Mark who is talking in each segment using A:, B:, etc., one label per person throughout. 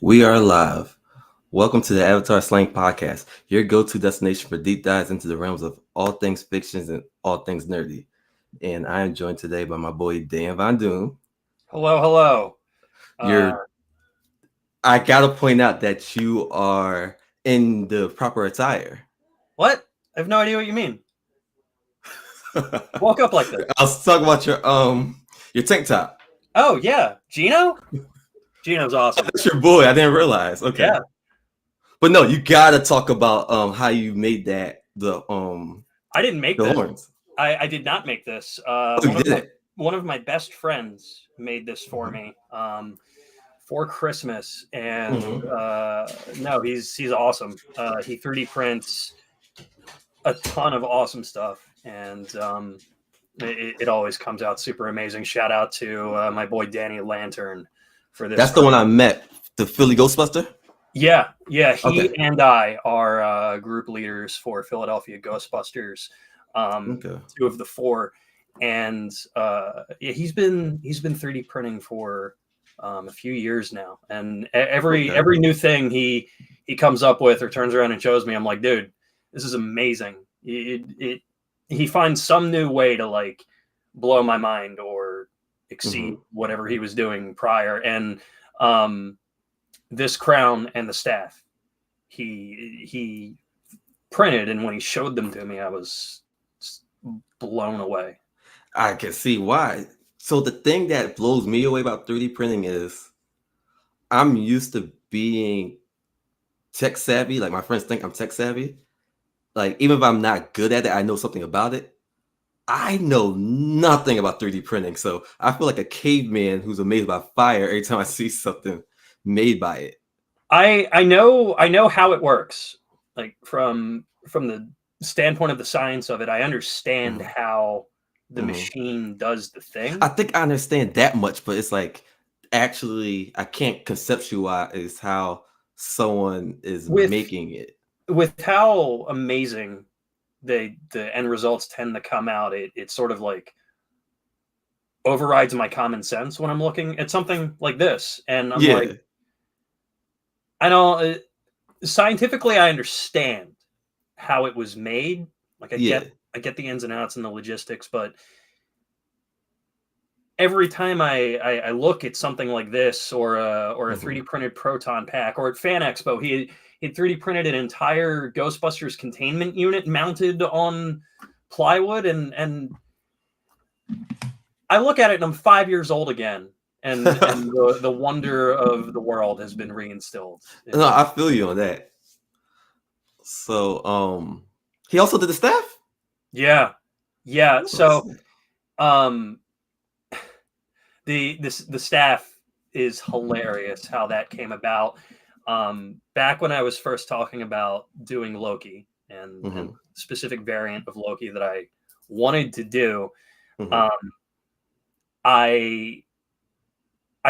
A: We are live. Welcome to the Avatar Slang Podcast, your go-to destination for deep dives into the realms of all things fictions and all things nerdy. And I am joined today by my boy Dan Von Doom.
B: Hello.
A: I gotta point out that you are in the proper attire.
B: What? I have no idea what you mean. Woke up like this.
A: I was talking about your tank top.
B: Oh yeah, Gino. Gino's awesome.
A: That's your boy. I didn't realize. Okay.
B: Yeah.
A: But no, you gotta talk about how you made that
B: I didn't make
A: the
B: this.
A: horns.
B: I did not make this. One of my best friends made this for me for Christmas, and no, he's awesome. He 3D prints a ton of awesome stuff, and it always comes out super amazing. Shout out to my boy Danny Lantern for this.
A: That's the one I met, the Philly Ghostbuster.
B: Yeah. He and I are group leaders for Philadelphia Ghostbusters, two of the four, and he's been 3D printing for a few years now, and every new thing he comes up with or turns around and shows me, I'm like, dude, this is amazing. He finds some new way to like blow my mind or exceed whatever he was doing prior, and this crown and the staff he printed, and when he showed them to me, I was blown away.
A: I can see why. So the thing that blows me away about 3D printing is I'm used to being tech savvy. Like my friends think I'm tech savvy. Like even if I'm not good at it, I know something about it. I know nothing about 3D printing. So I feel like a caveman who's amazed by fire every time I see something made by it.
B: I know how it works. Like from the standpoint of the science of it, I understand how the machine does the thing.
A: I think I understand that much, but it's like actually I can't conceptualize how someone is making it.
B: With how amazing the end results tend to come out, it sort of like overrides my common sense when I'm looking at something like this, and I'm like, I know scientifically I understand how it was made. Like I get the ins and outs and the logistics, but every time I look at something like this or a 3D printed proton pack, or at Fan Expo, he 3D printed an entire Ghostbusters containment unit mounted on plywood, and I look at it and I'm 5 years old again, and the wonder of the world has been reinstilled.
A: No, I feel you on that. So he also did the staff?
B: Yeah. So the staff is hilarious how that came about. Back when I was first talking about doing Loki and specific variant of Loki that I wanted to do, I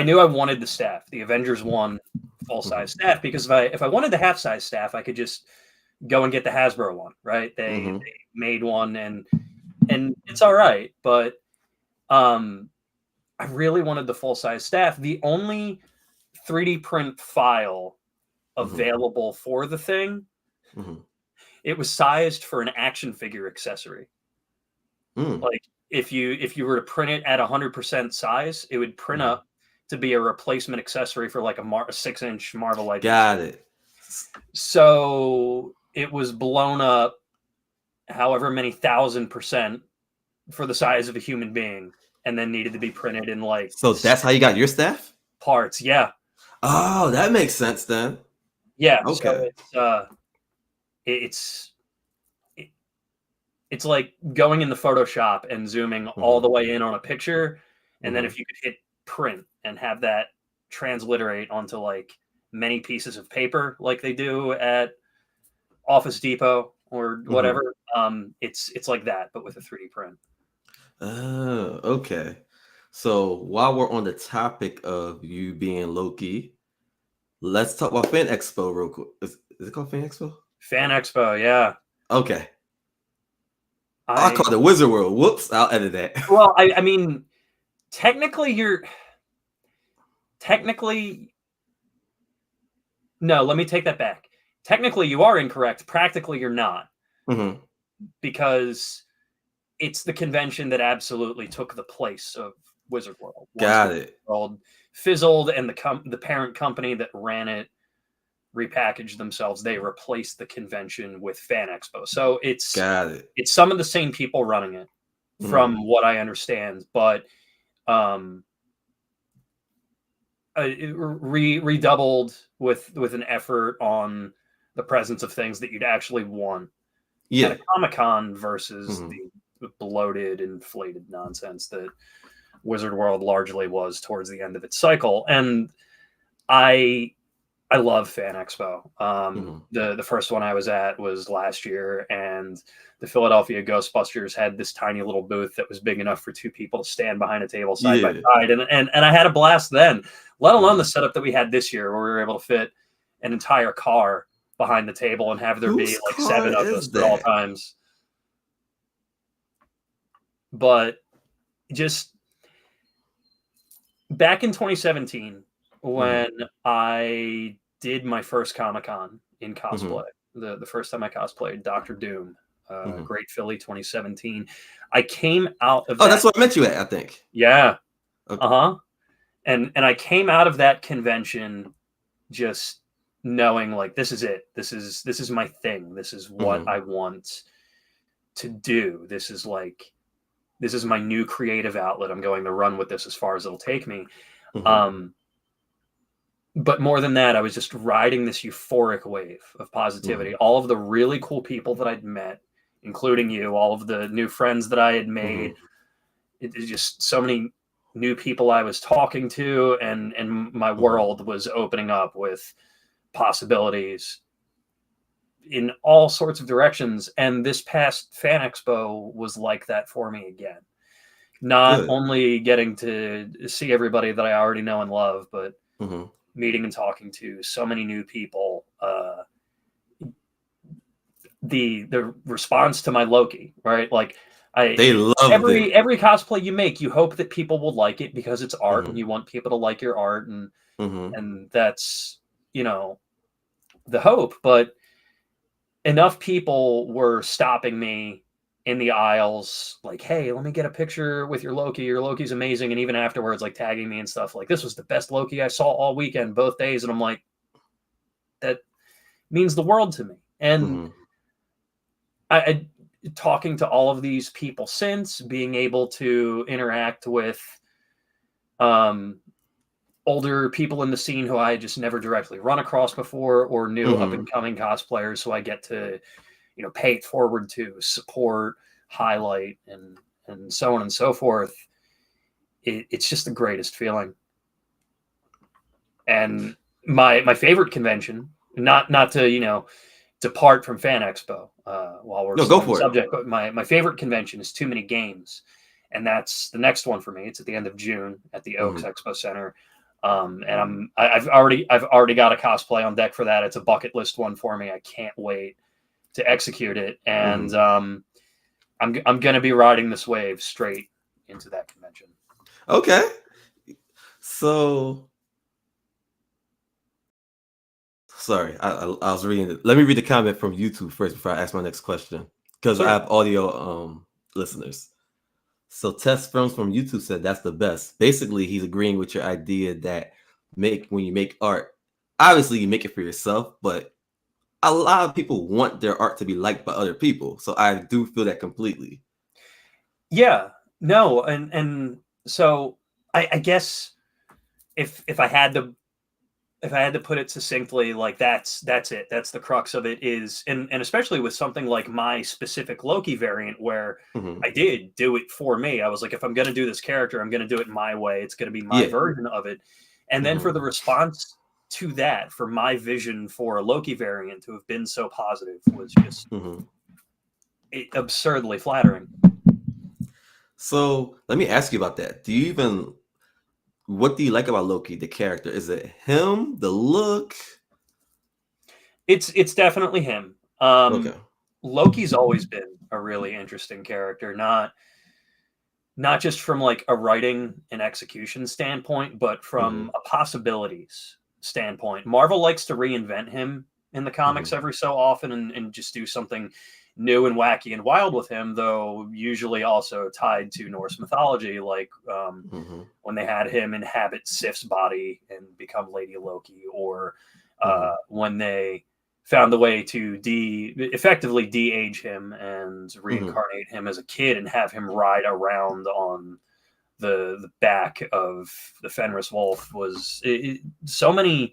B: knew I wanted the staff, the Avengers 1 full-size staff, because if I wanted the half-size staff, I could just go and get the Hasbro one, right? They made one, and it's all right, but I really wanted the full-size staff. The only 3D print file available for the thing, it was sized for an action figure accessory. Like if you were to print it at 100% size, it would print up to be a replacement accessory for like a 6-inch Marvel Legends.
A: Got it.
B: So it was blown up however many 1,000% for the size of a human being, and then needed to be printed in like.
A: So that's how you got your staff?
B: Parts, yeah.
A: Oh, that makes sense then.
B: Yeah. Okay. So it's like going into Photoshop and zooming all the way in on a picture, and then if you could hit print and have that transliterate onto like many pieces of paper like they do at Office Depot or whatever, it's like that, but with a 3D print.
A: Oh, okay. So while we're on the topic of you being Loki, let's talk about Fan Expo real quick. Is it called Fan Expo?
B: Fan Expo, yeah.
A: Okay. I called it Wizard World. Whoops, I'll edit that.
B: Well, I mean, technically No, let me take that back. Technically, you are incorrect. Practically, you're not.
A: Mm-hmm.
B: Because it's the convention that absolutely took the place of Wizard World.
A: Got it.
B: World fizzled, and the parent company that ran it repackaged themselves. They replaced the convention with Fan Expo. So it's some of the same people running it, from what I understand, but redoubled with an effort on the presence of things that you'd actually want at a Comic-Con versus the bloated, inflated nonsense that Wizard World largely was towards the end of its cycle. And I love Fan Expo. The first one I was at was last year, and the Philadelphia Ghostbusters had this tiny little booth that was big enough for two people to stand behind a table side by side. And I had a blast then, let alone the setup that we had this year, where we were able to fit an entire car behind the table and have there be like 7 of us at all times. But just back in 2017, when I did my first Comic-Con in cosplay, the first time I cosplayed Dr. Doom, Great Philly 2017, I came out of
A: that's what I met you at, I think.
B: Yeah. Okay. And I came out of that convention just knowing, like, this is it. This is my thing. This is what I want to do. This is my new creative outlet. I'm going to run with this as far as it'll take me. But more than that, I was just riding this euphoric wave of positivity. All of the really cool people that I'd met, including you, all of the new friends that I had made. It's just so many new people I was talking to, and my world was opening up with possibilities in all sorts of directions. And this past Fan Expo was like that for me again. Not only getting to see everybody that I already know and love, but meeting and talking to so many new people. The response to my Loki, right? Like,
A: they love
B: every cosplay you make, you hope that people will like it because it's art, and you want people to like your art, and that's, the hope. But enough people were stopping me in the aisles, like, hey, let me get a picture with your Loki. Your Loki's amazing. And even afterwards, like, tagging me and stuff, like, this was the best Loki I saw all weekend, both days. And I'm like, that means the world to me. And I talking to all of these people since, being able to interact with older people in the scene who I just never directly run across before, or new up and coming cosplayers who I get to, pay it forward to, support, highlight, and so on and so forth. It's just the greatest feeling. And my favorite convention, not to, depart from Fan Expo while we're still on the subject, but my favorite convention is Too Many Games. And that's the next one for me. It's at the end of June at the Oaks Expo Center. And I've already got a cosplay on deck for that. It's a bucket list one for me. I can't wait to execute it. And I'm going to be riding this wave straight into that convention.
A: Okay. So, sorry, I was reading it. Let me read the comment from YouTube first before I ask my next question, because I have audio listeners. So Tess Films from YouTube said that's the best. Basically, he's agreeing with your idea that when you make art, obviously you make it for yourself, but a lot of people want their art to be liked by other people. So I do feel that completely.
B: Yeah, no. And so I guess if I had to put it succinctly, like, that's it. That's the crux of it is, and especially with something like my specific Loki variant, where I did do it for me. I was like, if I'm going to do this character, I'm going to do it my way. It's going to be my version of it. And then for the response to that, for my vision for a Loki variant to have been so positive, was just absurdly flattering.
A: So let me ask you about that. What do you like about Loki, the character? Is it him, the look?
B: It's definitely him.
A: Okay.
B: Loki's always been a really interesting character, not just from like a writing and execution standpoint, but from a possibilities standpoint. Marvel likes to reinvent him in the comics every so often and just do something new and wacky and wild with him, though usually also tied to Norse mythology, like when they had him inhabit Sif's body and become Lady Loki, or when they found the way to effectively de-age him and reincarnate him as a kid and have him ride around on the back of the Fenris Wolf. Was so many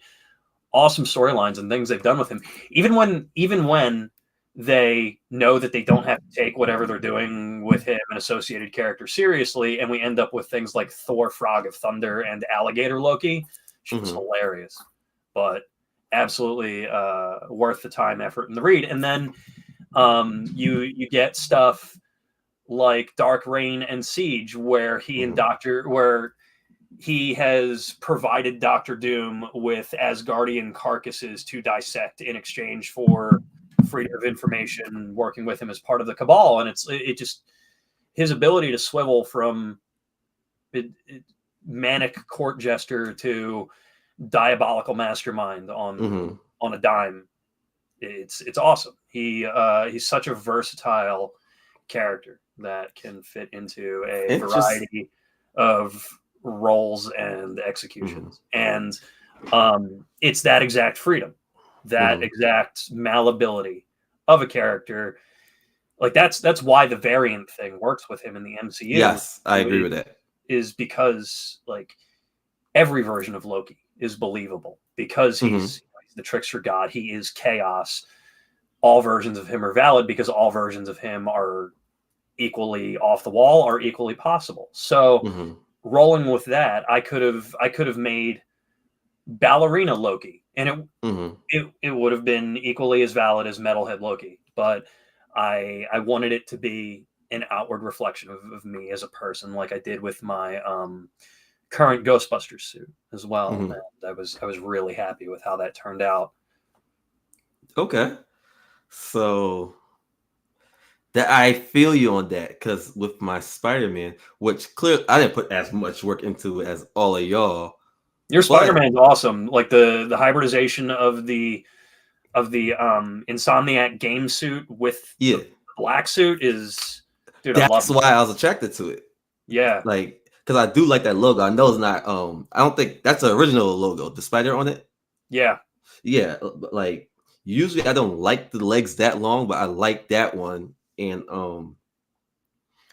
B: awesome storylines and things they've done with him, even when they know that they don't have to take whatever they're doing with him and associated characters seriously, and we end up with things like Thor Frog of Thunder and Alligator Loki. She was hilarious, but absolutely worth the time, effort, and the read. And then you get stuff like Dark Reign and Siege, where he has provided Doctor Doom with Asgardian carcasses to dissect in exchange for freedom of information, working with him as part of the Cabal. And it just, his ability to swivel from manic court jester to diabolical mastermind on a dime. It's awesome. He's such a versatile character that can fit into a variety of roles and executions. And it's that exact freedom, that exact malleability of a character. Like that's why the variant thing works with him in the MCU.
A: Yes, I agree with that.
B: Is because like every version of Loki is believable because he's the trickster god. He is chaos. All versions of him are valid because all versions of him are equally off the wall or equally possible. So rolling with that, I could have made Ballerina Loki, and it would have been equally as valid as Metalhead Loki. But I wanted it to be an outward reflection of me as a person, like I did with my current Ghostbusters suit as well. And I was really happy with how that turned out.
A: Okay, so that I feel you on that, because with my Spider-Man, which clearly I didn't put as much work into as all of y'all.
B: Your Spider-Man's awesome. Like the hybridization of the Insomniac game suit with the black suit is, dude,
A: that's why I was attracted to it.
B: Yeah.
A: Like, because I do like that logo. I know it's not I don't think that's the original logo, the spider on it.
B: Yeah.
A: Yeah, like usually I don't like the legs that long, but I like that one. And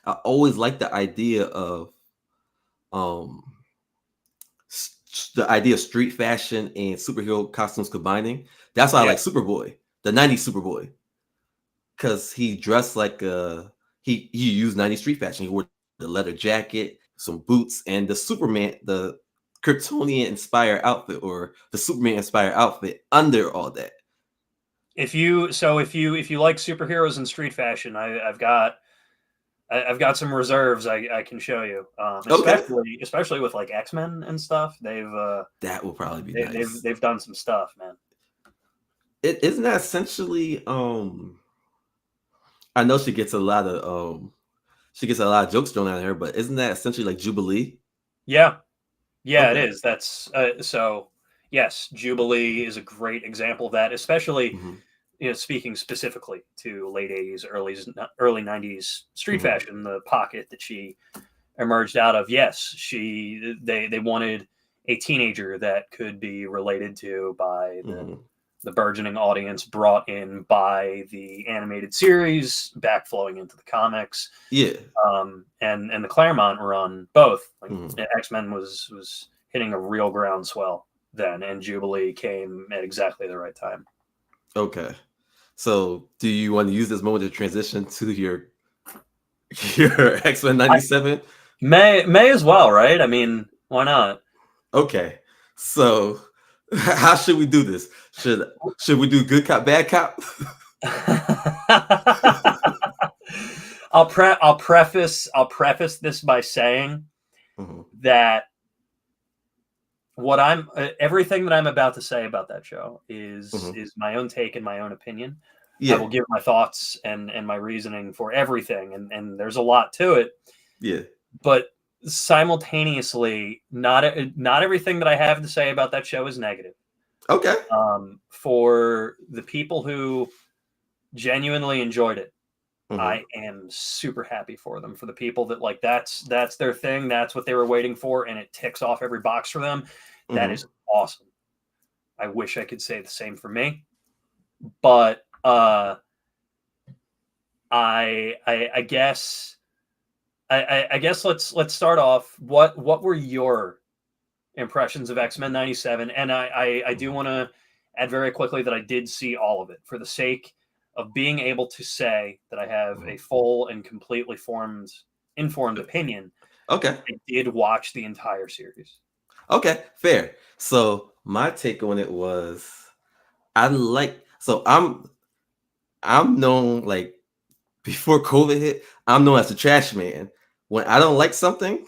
A: I always like the idea of street fashion and superhero costumes combining. That's why I like Superboy, the 90s Superboy. Because he dressed like he used 90s street fashion. He wore the leather jacket, some boots, and the Superman, the Kryptonian inspired outfit, or the Superman inspired outfit under all that.
B: If you like superheroes in street fashion, I've got some reserves I can show you. Especially with like X-Men and stuff.
A: That will probably be nice.
B: They've done some stuff, man.
A: Isn't that essentially I know she gets a lot of jokes thrown at her, but isn't that essentially like Jubilee?
B: Yeah, okay. It is. That's so yes, Jubilee is a great example of that, especially speaking specifically to late 80s, early 90s street fashion, the pocket that she emerged out of. Yes, they wanted a teenager that could be related to by the burgeoning audience brought in by the animated series, backflowing into the comics.
A: Yeah.
B: And the Claremont run, both. Like, X-Men was hitting a real groundswell then, and Jubilee came at exactly the right time.
A: Okay. So do you want to use this moment to transition to your X-Men 97?
B: May as well, right? I mean, why not?
A: Okay. So how should we do this? Should we do good cop, bad cop?
B: I'll preface this by saying that everything that I'm about to say about that show is my own take and my own opinion. Yeah. I will give my thoughts and my reasoning for everything, and there's a lot to it.
A: Yeah.
B: But simultaneously, not everything that I have to say about that show is negative.
A: Okay.
B: For the people who genuinely enjoyed it,
A: Mm-hmm.
B: I am super happy for them. For the people that like that's their thing, that's what they were waiting for, and it ticks off every box for them. That is awesome. I wish I could say the same for me, but I guess I guess let's start off. What were your impressions of X-Men 97? And I do want to add very quickly that I did see all of it for the sake of being able to say that I have a full and completely informed opinion.
A: Okay.
B: I did watch the entire series.
A: Okay, fair. So my take on it was I'm known, like, before COVID hit, I'm known as the trash man. When I don't like something,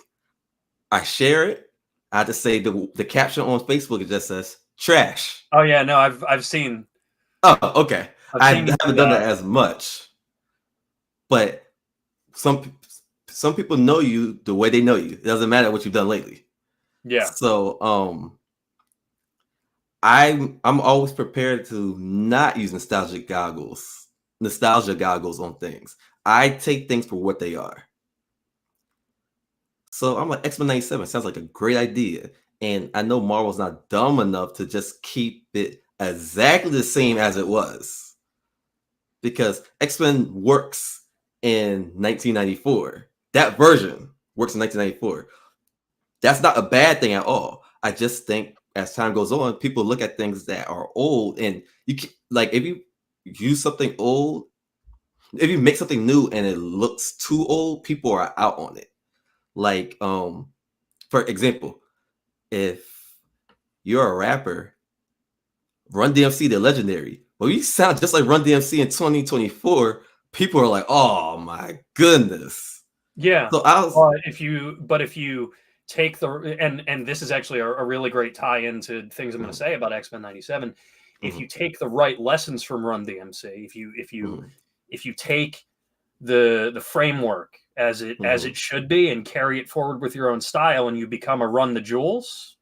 A: I share it. I just say the caption on Facebook, it just says trash.
B: Oh yeah, no, I've seen.
A: Oh, okay. I haven't done that as much, but some people know you the way they know you. It doesn't matter what you've done lately.
B: Yeah.
A: So I'm always prepared to not use nostalgia goggles on things. I take things for what they are. So I'm like, X-Men 97 sounds like a great idea. And I know Marvel's not dumb enough to just keep it exactly the same as it was. Because X-Men works in 1994. That version works in 1994. That's not a bad thing at all. I just think as time goes on, people look at things that are old, and you can, like, if you use something old, if you make something new and it looks too old, people are out on it. Like, for example, if you're a rapper, Run DMC, they're legendary. Well, you sound just like Run DMC in 2024. People are like, "Oh my goodness!"
B: Yeah.
A: So I was,
B: if you take the and this is actually a really great tie into things I'm going to say about X-Men 97. If you take the right lessons from Run DMC, if you take the framework as it should be and carry it forward with your own style, and you become a Run the Jewels.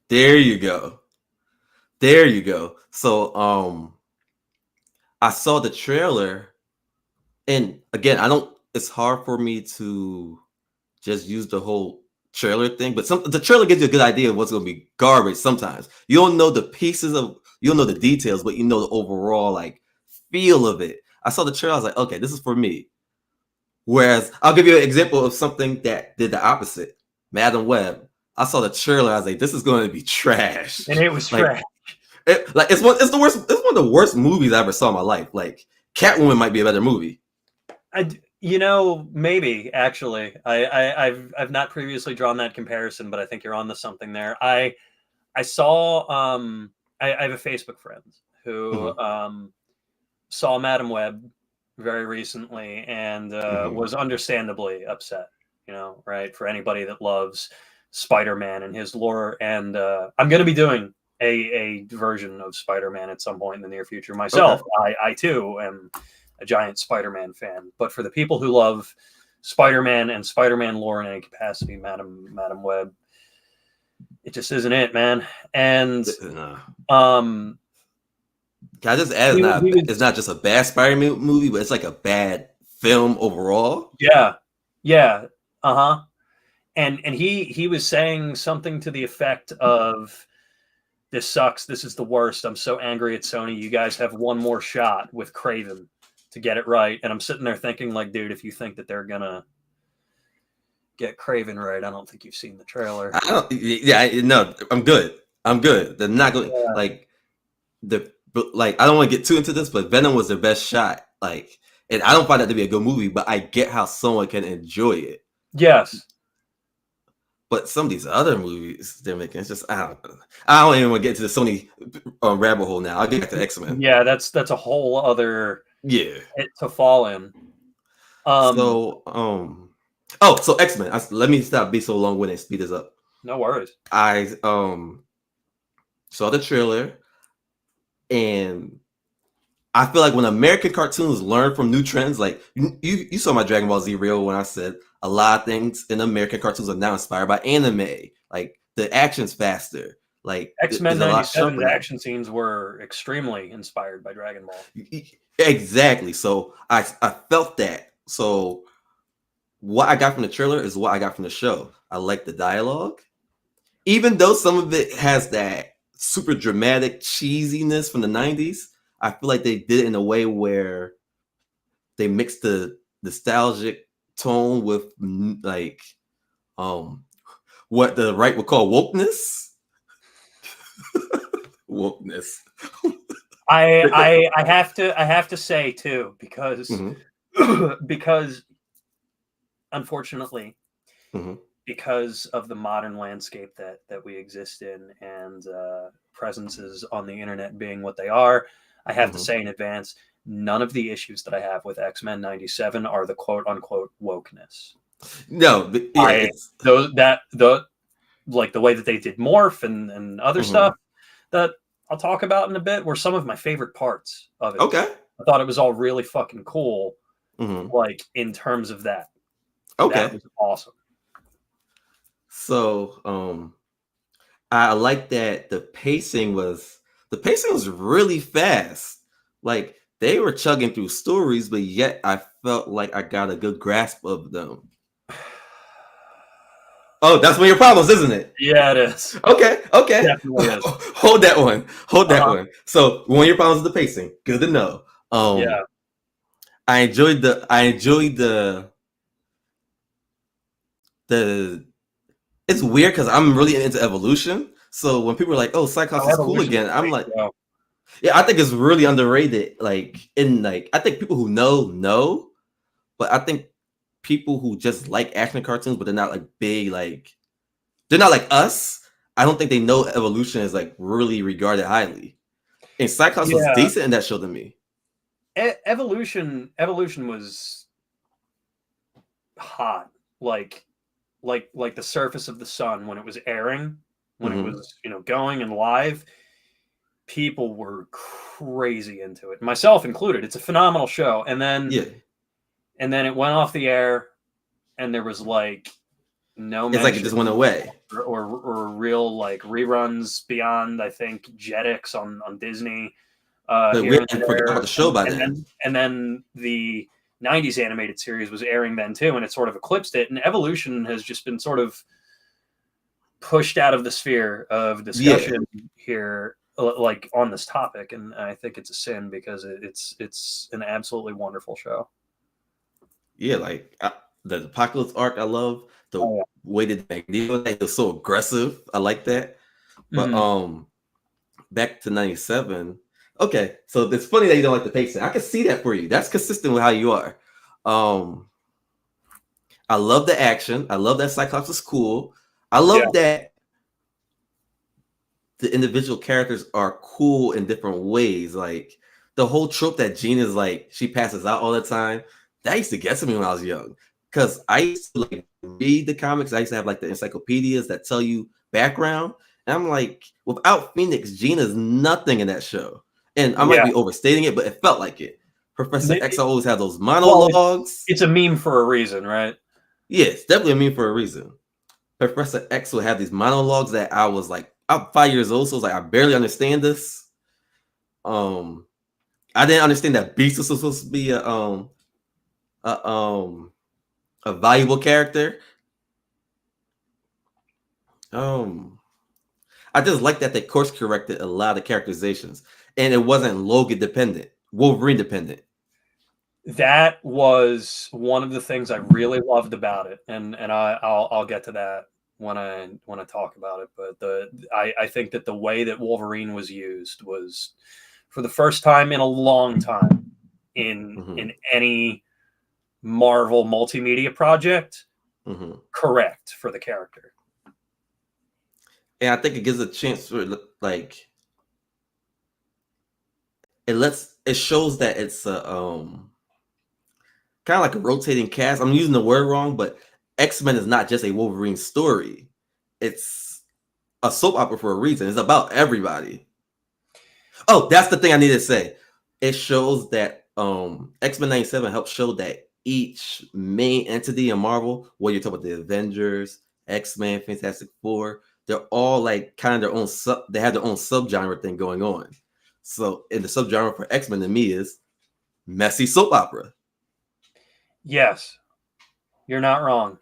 A: There you go. There you go. So I saw the trailer, and again, it's hard for me to just use the whole trailer thing, but the trailer gives you a good idea of what's going to be garbage. Sometimes you don't know you don't know the details, but you know the overall, like, feel of it. I saw the trailer, I was like, okay, this is for me. Whereas I'll give you an example of something that did the opposite. Madam Web. I saw the trailer, I was like, this is going to be trash.
B: And it was trash.
A: It's one of the worst movies I ever saw in my life. Like, Catwoman might be a better movie.
B: Maybe actually. I've not previously drawn that comparison, but I think you're on to something there. I saw I have a Facebook friend who saw Madam Web very recently and was understandably upset. Right, for anybody that loves Spider-Man and his lore, and I'm going to be doing a version of Spider-Man at some point in the near future myself. Okay. I too am a giant Spider-Man fan, but for the people who love Spider-Man and Spider-Man lore in any capacity, Madam Web, it just isn't it, man. And
A: can I just add, it's not just a bad Spider-Man movie, but it's like a bad film overall.
B: Yeah. And he was saying something to the effect of, "This sucks. This is the worst. I'm so angry at Sony. You guys have one more shot with Kraven to get it right." And I'm sitting there thinking, like, dude, if you think that they're gonna get Kraven right, I don't think you've seen the trailer.
A: No, I'm good. They're not going I don't want to get too into this, but Venom was their best shot. Like, and I don't find that to be a good movie, but I get how someone can enjoy it.
B: Yes.
A: But some of these other movies they're making, it's just, I don't even want to get to the Sony rabbit hole now. I'll get back to X-Men.
B: Yeah, that's a whole other pit to fall in.
A: So X-Men. Let me stop being so long-winded and speed this up.
B: No worries.
A: I saw the trailer, and I feel like when American cartoons learn from new trends, like you saw my Dragon Ball Z reel when I said a lot of things in American cartoons are now inspired by anime. Like, the action's faster, Like
B: X-Men
A: is a lot
B: 97's
A: sharper now.
B: action scenes were extremely inspired by Dragon Ball.
A: Exactly. So I felt that. So what I got from the trailer is what I got from the show. I like the dialogue, even though some of it has that super dramatic cheesiness from the 90s. I feel like they did it in a way where they mixed the nostalgic tone with like what the right would call wokeness. Wokeness.
B: I have to say too, because because unfortunately, because of the modern landscape that we exist in, and presences on the internet being what they are, I have to say in advance, none of the issues that I have with X-Men 97 are the quote unquote wokeness.
A: No, yeah,
B: like the way that they did Morph and other stuff that I'll talk about in a bit were some of my favorite parts of it.
A: Okay.
B: I thought it was all really fucking cool. Like in terms of that.
A: Okay.
B: That was awesome.
A: So I like that the pacing was really fast. Like they were chugging through stories, but yet I felt like I got a good grasp of them. Oh, that's one of your problems, isn't it?
B: Yeah, it is.
A: Okay.
B: Definitely is.
A: Hold that one. One. So one of your problems is the pacing. Good to know.
B: Yeah.
A: I enjoyed the it's weird because I'm really into evolution. So when people are like, "Oh, Cyclops is cool again," I'm like, yeah, I think it's really underrated. Like I think people who know, but I think people who just like action cartoons, but they're not like big, like they're not like us. I don't think they know evolution is like really regarded highly. And Cyclops was decent in that show to me.
B: Evolution was hot, like the surface of the sun when it was airing, when it was going and live. People were crazy into it, myself included. It's a phenomenal show. And then it went off the air, and there was like no
A: it's like it just went away,
B: or real like reruns beyond, I think, Jetix on Disney.
A: We forgot about the show by then.
B: And then the 90s animated series was airing then too, and it sort of eclipsed it. And Evolution has just been sort of pushed out of the sphere of discussion here, like on this topic, and I think it's a sin because it's an absolutely wonderful show.
A: Yeah, like the Apocalypse arc, I love the way that Magneto was so aggressive. I like that. But back to 97. Okay, so it's funny that you don't like the pacing. I can see that for you. That's consistent with how you are. I love the action. I love that Cyclops is cool. I love that the individual characters are cool in different ways. Like the whole trope that Jean is like, she passes out all the time. That used to get to me when I was young. Because I used to like read the comics. I used to have like the encyclopedias that tell you background. And I'm like, without Phoenix, Jean is nothing in that show. And I might be overstating it, but it felt like it. Professor X always had those monologues.
B: It's a meme for a reason, right?
A: Yes, definitely a meme for a reason. Professor X would have these monologues that I was like, I'm 5 years old, so I was like, I barely understand this. I didn't understand that Beast was supposed to be a valuable character. I just like that they course corrected a lot of characterizations, and it wasn't Logan dependent, Wolverine dependent.
B: That was one of the things I really loved about it, and I'll get to that when I talk about it. But I think that the way that Wolverine was used was, for the first time in a long time, in any Marvel multimedia project, correct for the character.
A: And I think it gives a chance for like it shows that it's a kind of like a rotating cast. I'm using the word wrong, but X-Men is not just a Wolverine story. It's a soap opera for a reason. It's about everybody. Oh, that's the thing I need to say. It shows that X-Men 97 helps show that each main entity in Marvel, whether you're talking about the Avengers, X-Men, Fantastic Four, they're all like kind of their own they have their own subgenre thing going on. So, in the subgenre for X-Men to me is messy soap opera.
B: Yes, you're not wrong.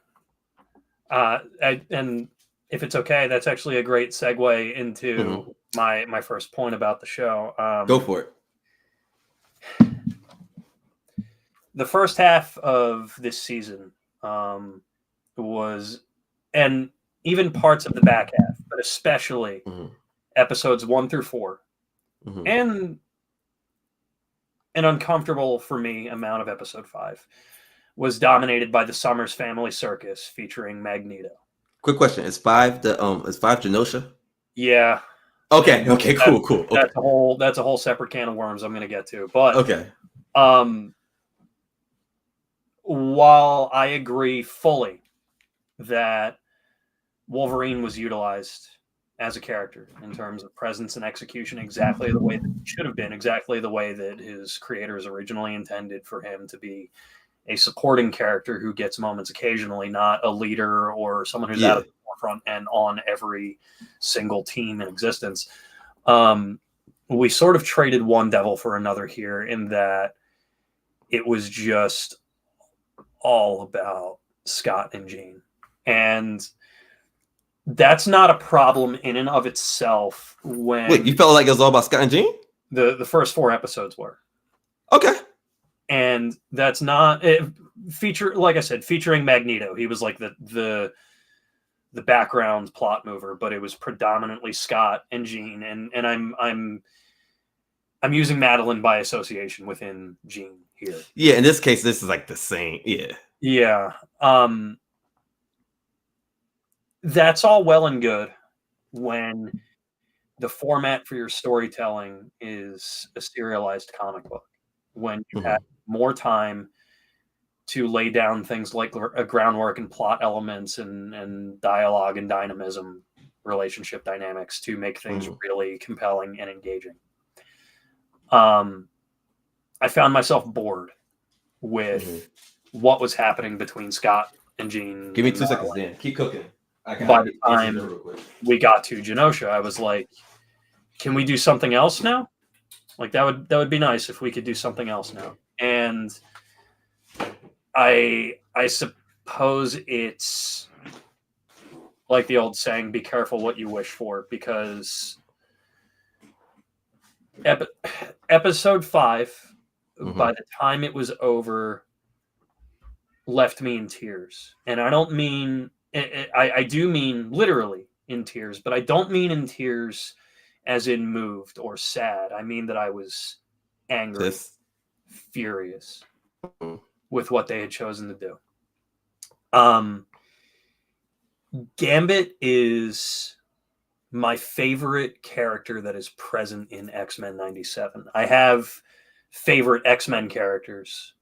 B: And if it's okay, that's actually a great segue into my first point about the show.
A: Go for it.
B: The first half of this season was, and even parts of the back half, but especially episodes 1 through 4, and an uncomfortable for me amount of episode 5, was dominated by the Summers Family Circus featuring Magneto.
A: Quick question: Is 5 Genosha?
B: Yeah.
A: Okay. Okay. Cool. Okay.
B: That's a whole separate can of worms I'm going to get to. But
A: okay.
B: While I agree fully that Wolverine was utilized as a character in terms of presence and execution exactly the way that it should have been, exactly the way that his creators originally intended for him to be a supporting character who gets moments occasionally, not a leader or someone who's out of the forefront and on every single team in existence. We sort of traded one devil for another here in that it was just all about Scott and Jean. And that's not a problem in and of itself.
A: Wait, you felt like it was all about Scott and Jean?
B: The first 4 episodes were.
A: Okay.
B: And that's not like I said, featuring Magneto. He was like the background plot mover, but it was predominantly Scott and Jean, and I'm using Madeline by association within Jean here.
A: Yeah, in this case, this is like the same. Yeah.
B: Yeah. That's all well and good when the format for your storytelling is a serialized comic book. When you have more time to lay down things like a groundwork and plot elements and dialogue and dynamism, relationship dynamics to make things really compelling and engaging. I found myself bored with what was happening between Scott and Jean.
A: Give me 2 seconds, Dan. Keep cooking.
B: By the time we got to Genosha, I was like, can we do something else now? Like that would be nice if we could do something else now. And I suppose it's like the old saying, be careful what you wish for, because episode 5, by the time it was over, left me in tears. And I don't mean, I do mean literally in tears, but I don't mean in tears as in moved or sad. I mean that I was angry, furious with what they had chosen to do. Gambit is my favorite character that is present in X-Men 97. I have favorite X-Men characters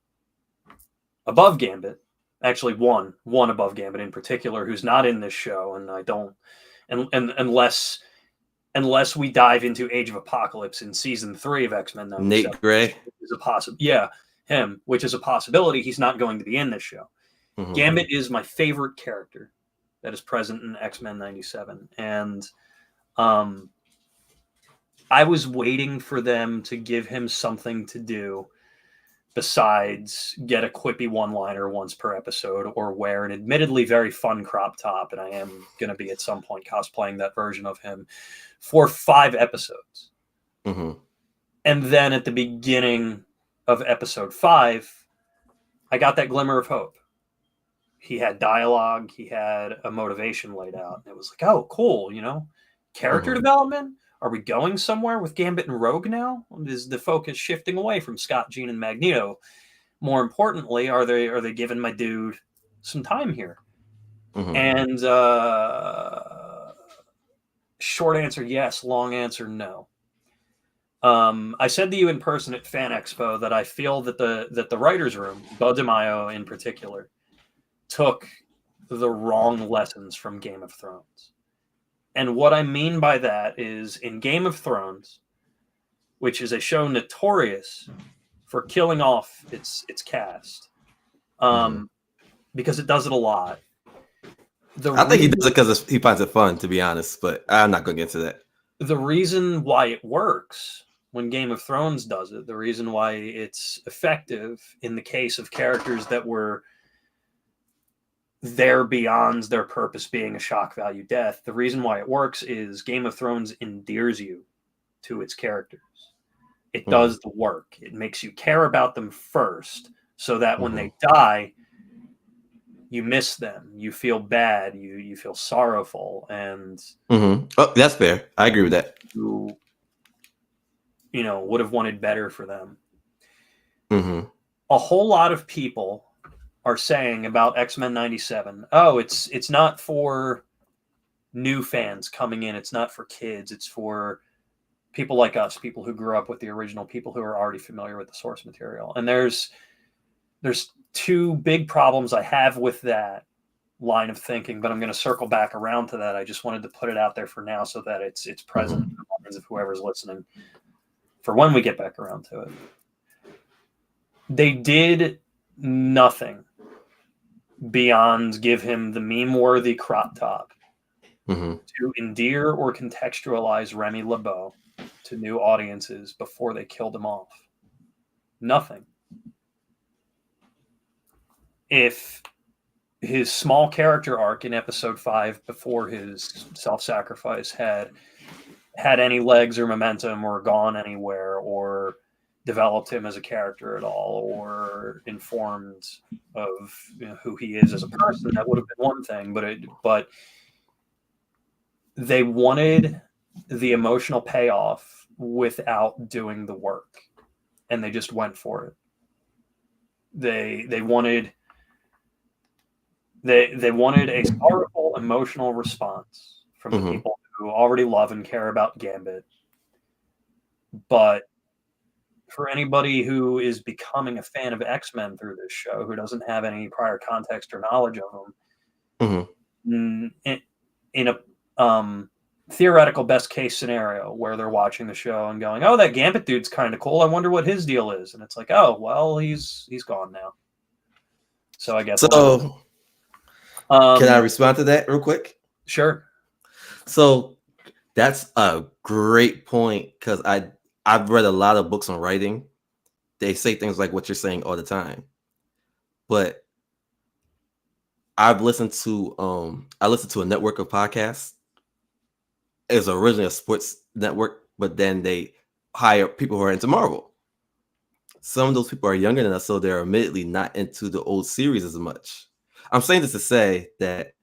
B: above Gambit. Actually, one above Gambit in particular, who's not in this show, and I don't, and unless we dive into Age of Apocalypse in season 3 of X-Men 97,
A: Nate Gray
B: is a him, which is a possibility. He's not going to be in this show. Gambit is my favorite character that is present in X-Men 97, and I was waiting for them to give him something to do besides get a quippy one-liner once per episode or wear an admittedly very fun crop top, and I am going to be at some point cosplaying that version of him, for 5 episodes. And then at the beginning of episode 5, I got that glimmer of hope. He had dialogue, he had a motivation laid out, and it was like, oh, cool, character development? Are we going somewhere with Gambit and Rogue now? Is the focus shifting away from Scott, Jean, and Magneto? More importantly, are they giving my dude some time here? And short answer, yes. Long answer, no. I said to you in person at Fan Expo that I feel that the writers' room, Bo DeMaio in particular, took the wrong lessons from Game of Thrones. And what I mean by that is in Game of Thrones, which is a show notorious for killing off its cast, because it does it a lot,
A: I think he does it because he finds it fun, to be honest, but I'm not going to get into that.
B: The reason why it works when Game of Thrones does it, the reason why it's effective in the case of characters that were there beyond their purpose being a shock value death, the reason why it works is Game of Thrones endears you to its characters. It does the work. It makes you care about them first, so that when they die, you miss them, you feel bad, you feel sorrowful, and
A: oh, that's fair. I agree with that.
B: You would have wanted better for them. A whole lot of people are saying about X-Men 97, oh, it's not for new fans coming in, it's not for kids, it's for people like us, people who grew up with the original, people who are already familiar with the source material. And there's two big problems I have with that line of thinking, but I'm going to circle back around to that. I just wanted to put it out there for now so that it's present in the minds of whoever's listening for when we get back around to it. They did nothing beyond give him the meme-worthy crop top to endear or contextualize Remy LeBeau to new audiences before they killed him off. Nothing. If his small character arc in episode 5 before his self-sacrifice had any legs or momentum or gone anywhere or developed him as a character at all or informed of who he is as a person, that would have been one thing. But they wanted the emotional payoff without doing the work, and they just went for it. They wanted a sorrowful emotional response from the people who already love and care about Gambit. But for anybody who is becoming a fan of X-Men through this show, who doesn't have any prior context or knowledge of them, in a theoretical best case scenario where they're watching the show and going, oh, that Gambit dude's kind of cool, I wonder what his deal is. And it's like, oh, well, he's gone now. So I guess
A: so. Can I respond to that real quick?
B: Sure.
A: So that's a great point, because I've read a lot of books on writing. They say things like what you're saying all the time. But I've listened to a network of podcasts. It was originally a sports network, but then they hire people who are into Marvel. Some of those people are younger than us, so they're admittedly not into the old series as much. I'm saying this to say that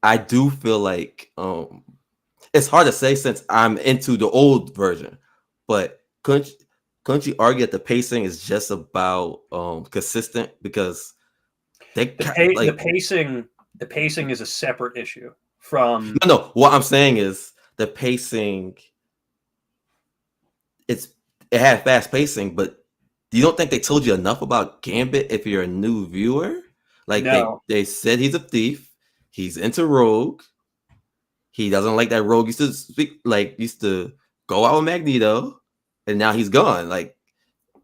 A: I do feel like it's hard to say since I'm into the old version, but couldn't you argue that the pacing is just about consistent, because
B: the pacing is a separate issue from
A: no. What I'm saying is the pacing. It had fast pacing, but you don't think they told you enough about Gambit if you're a new viewer? Like
B: no.
A: they said he's a thief, he's into Rogue, he doesn't like that Rogue used to go out with Magneto, and now he's gone.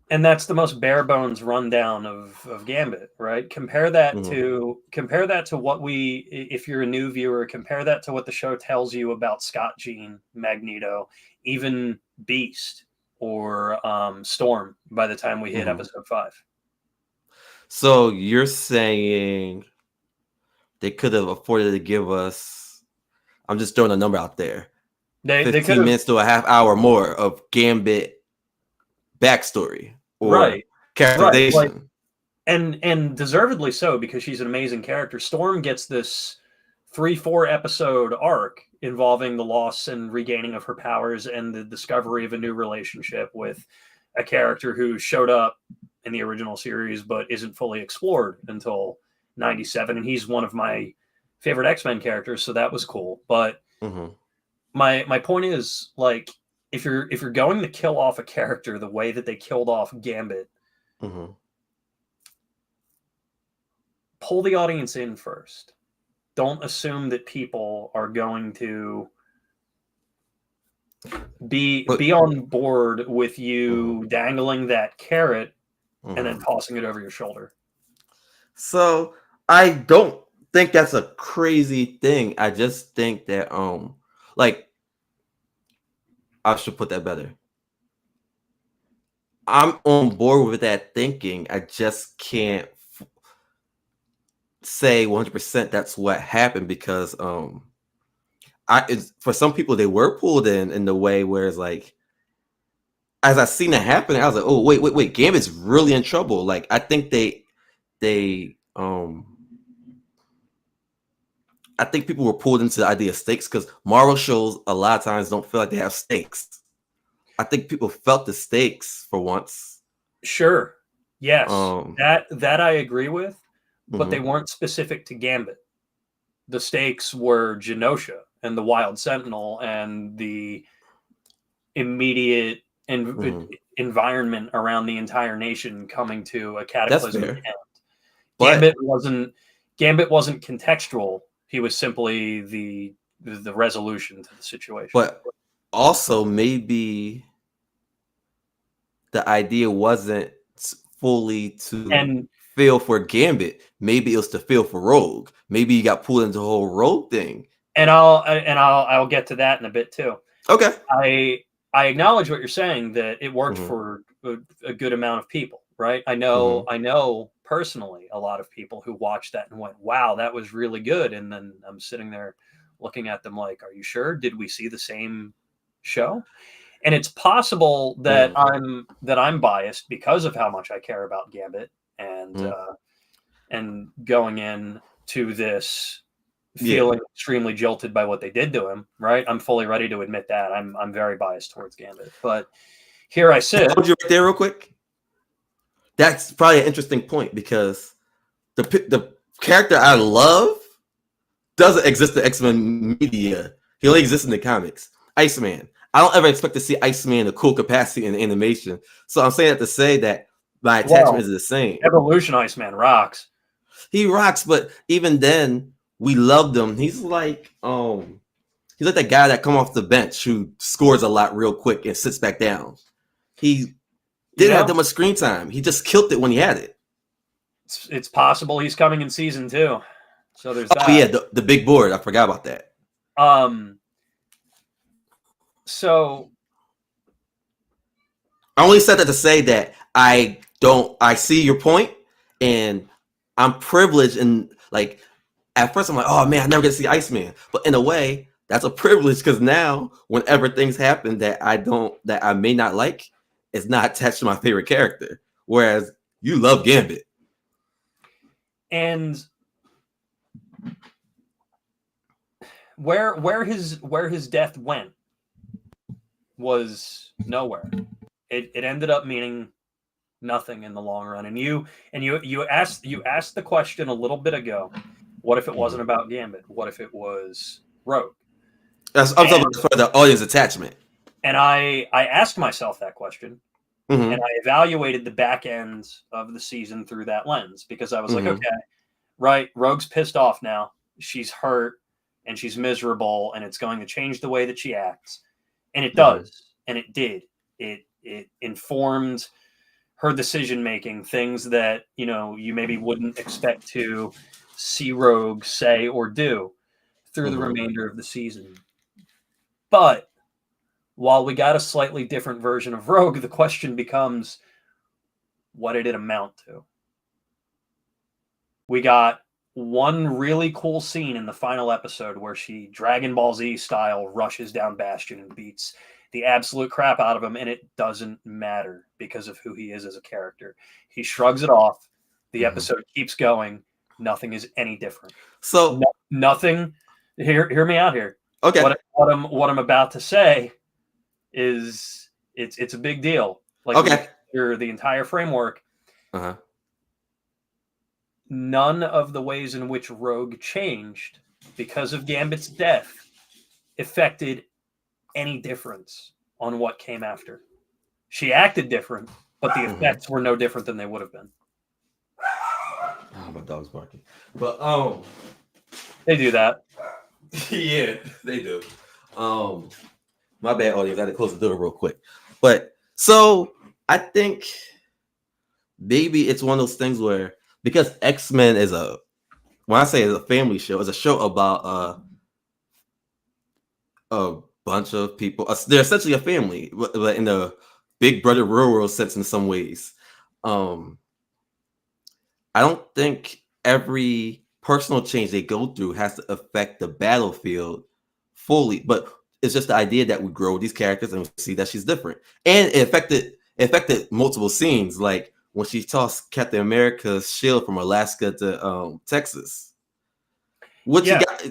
B: And that's the most bare bones rundown of Gambit, right? Compare that to what if you're a new viewer, compare that to what the show tells you about Scott Jean, Magneto, even Beast or Storm by the time we hit episode 5.
A: So you're saying they could have afforded to give us, I'm just throwing a number out there, 15 minutes to a half hour more of Gambit backstory or characterization.
B: Right. And deservedly so, because she's an amazing character. Storm gets this 3-4 episode arc involving the loss and regaining of her powers and the discovery of a new relationship with a character who showed up in the original series but isn't fully explored until 97, and he's one of my favorite X-Men characters, so that was cool. But my point is, like, if you're going to kill off a character the way that they killed off Gambit, pull the audience in first. Don't assume that people are going to be on board with you dangling that carrot and then tossing it over your shoulder.
A: So I don't think that's a crazy thing. I just think that like I should put that better. I'm on board with that thinking. I just can't say 100% that's what happened because for some people they were pulled in the way where it's like as I seen it happen, I was like, oh wait, Gambit's really in trouble. Like I think I think people were pulled into the idea of stakes because Marvel shows a lot of times don't feel like they have stakes. I think people felt the stakes for once.
B: Sure. Yes. That I agree with, but they weren't specific to Gambit. The stakes were Genosha and the Wild Sentinel and the immediate environment around the entire nation coming to a cataclysmic end. Gambit wasn't contextual. He was simply the resolution to the situation.
A: But also maybe the idea wasn't fully to feel for Gambit. Maybe it was to feel for Rogue. Maybe you got pulled into the whole Rogue thing.
B: And I'll get to that in a bit too.
A: Okay.
B: I acknowledge what you're saying, that it worked for a good amount of people, right? I know personally a lot of people who watched that and went, wow, that was really good. And then I'm sitting there looking at them like, are you sure? Did we see the same show? And it's possible that I'm biased because of how much I care about Gambit and going in to this feeling extremely jilted by what they did to him, right? I'm fully ready to admit that. I'm very biased towards Gambit. But here I sit.
A: Hold you right there real quick. That's probably an interesting point because the character I love doesn't exist in X-Men media. He only exists in the comics. Iceman. I don't ever expect to see Iceman in a cool capacity in animation. So I'm saying that to say that my attachment is the same.
B: Evolution Iceman rocks.
A: He rocks, but even then, we loved him. He's like that guy that come off the bench who scores a lot real quick and sits back down. He didn't have that much screen time. He just killed it when he had it.
B: It's possible he's coming in season 2. So there's that.
A: Oh yeah, the big board. I forgot about that.
B: So
A: I only said that to say that I see your point, and I'm privileged, and like at first I'm like, oh man, I never get to see Iceman. But in a way, that's a privilege because now whenever things happen that I may not like, it's not attached to my favorite character. Whereas you love Gambit.
B: And where his death went was nowhere. It ended up meaning nothing in the long run. And you asked the question a little bit ago. What if it wasn't about Gambit? What if it was Rogue?
A: I'm talking about for the audience attachment.
B: And I asked myself that question, and I evaluated the back end of the season through that lens because I was like, okay, right, Rogue's pissed off now. She's hurt and she's miserable, and it's going to change the way that she acts. And it does. And it did. It informed her decision making, things that, you maybe wouldn't expect to see Rogue say or do through the remainder of the season. But while we got a slightly different version of Rogue, the question becomes, what did it amount to? We got one really cool scene in the final episode where she Dragon Ball Z style rushes down Bastion and beats the absolute crap out of him, and it doesn't matter because of who he is as a character. He shrugs it off. The episode keeps going. Nothing is any different.
A: So
B: nothing. Hear me out here.
A: Okay.
B: What I'm about to say is it's a big deal. Like,
A: okay.
B: The entire framework. None of the ways in which Rogue changed because of Gambit's death affected any difference on what came after. She acted different, but the effects were no different than they would have been.
A: Oh, my dog's barking. But
B: they do that.
A: Yeah, they do. My bad, audience. I had to close the door real quick. But so I think maybe it's one of those things where, because X-Men is when I say it's a family show, it's a show about a bunch of people. They're essentially a family, but in the Big Brother real world sense in some ways. I don't think every personal change they go through has to affect the battlefield fully, but it's just the idea that we grow with these characters and we see that she's different, and it affected multiple scenes, like when she tossed Captain America's shield from Alaska to Texas. What you got?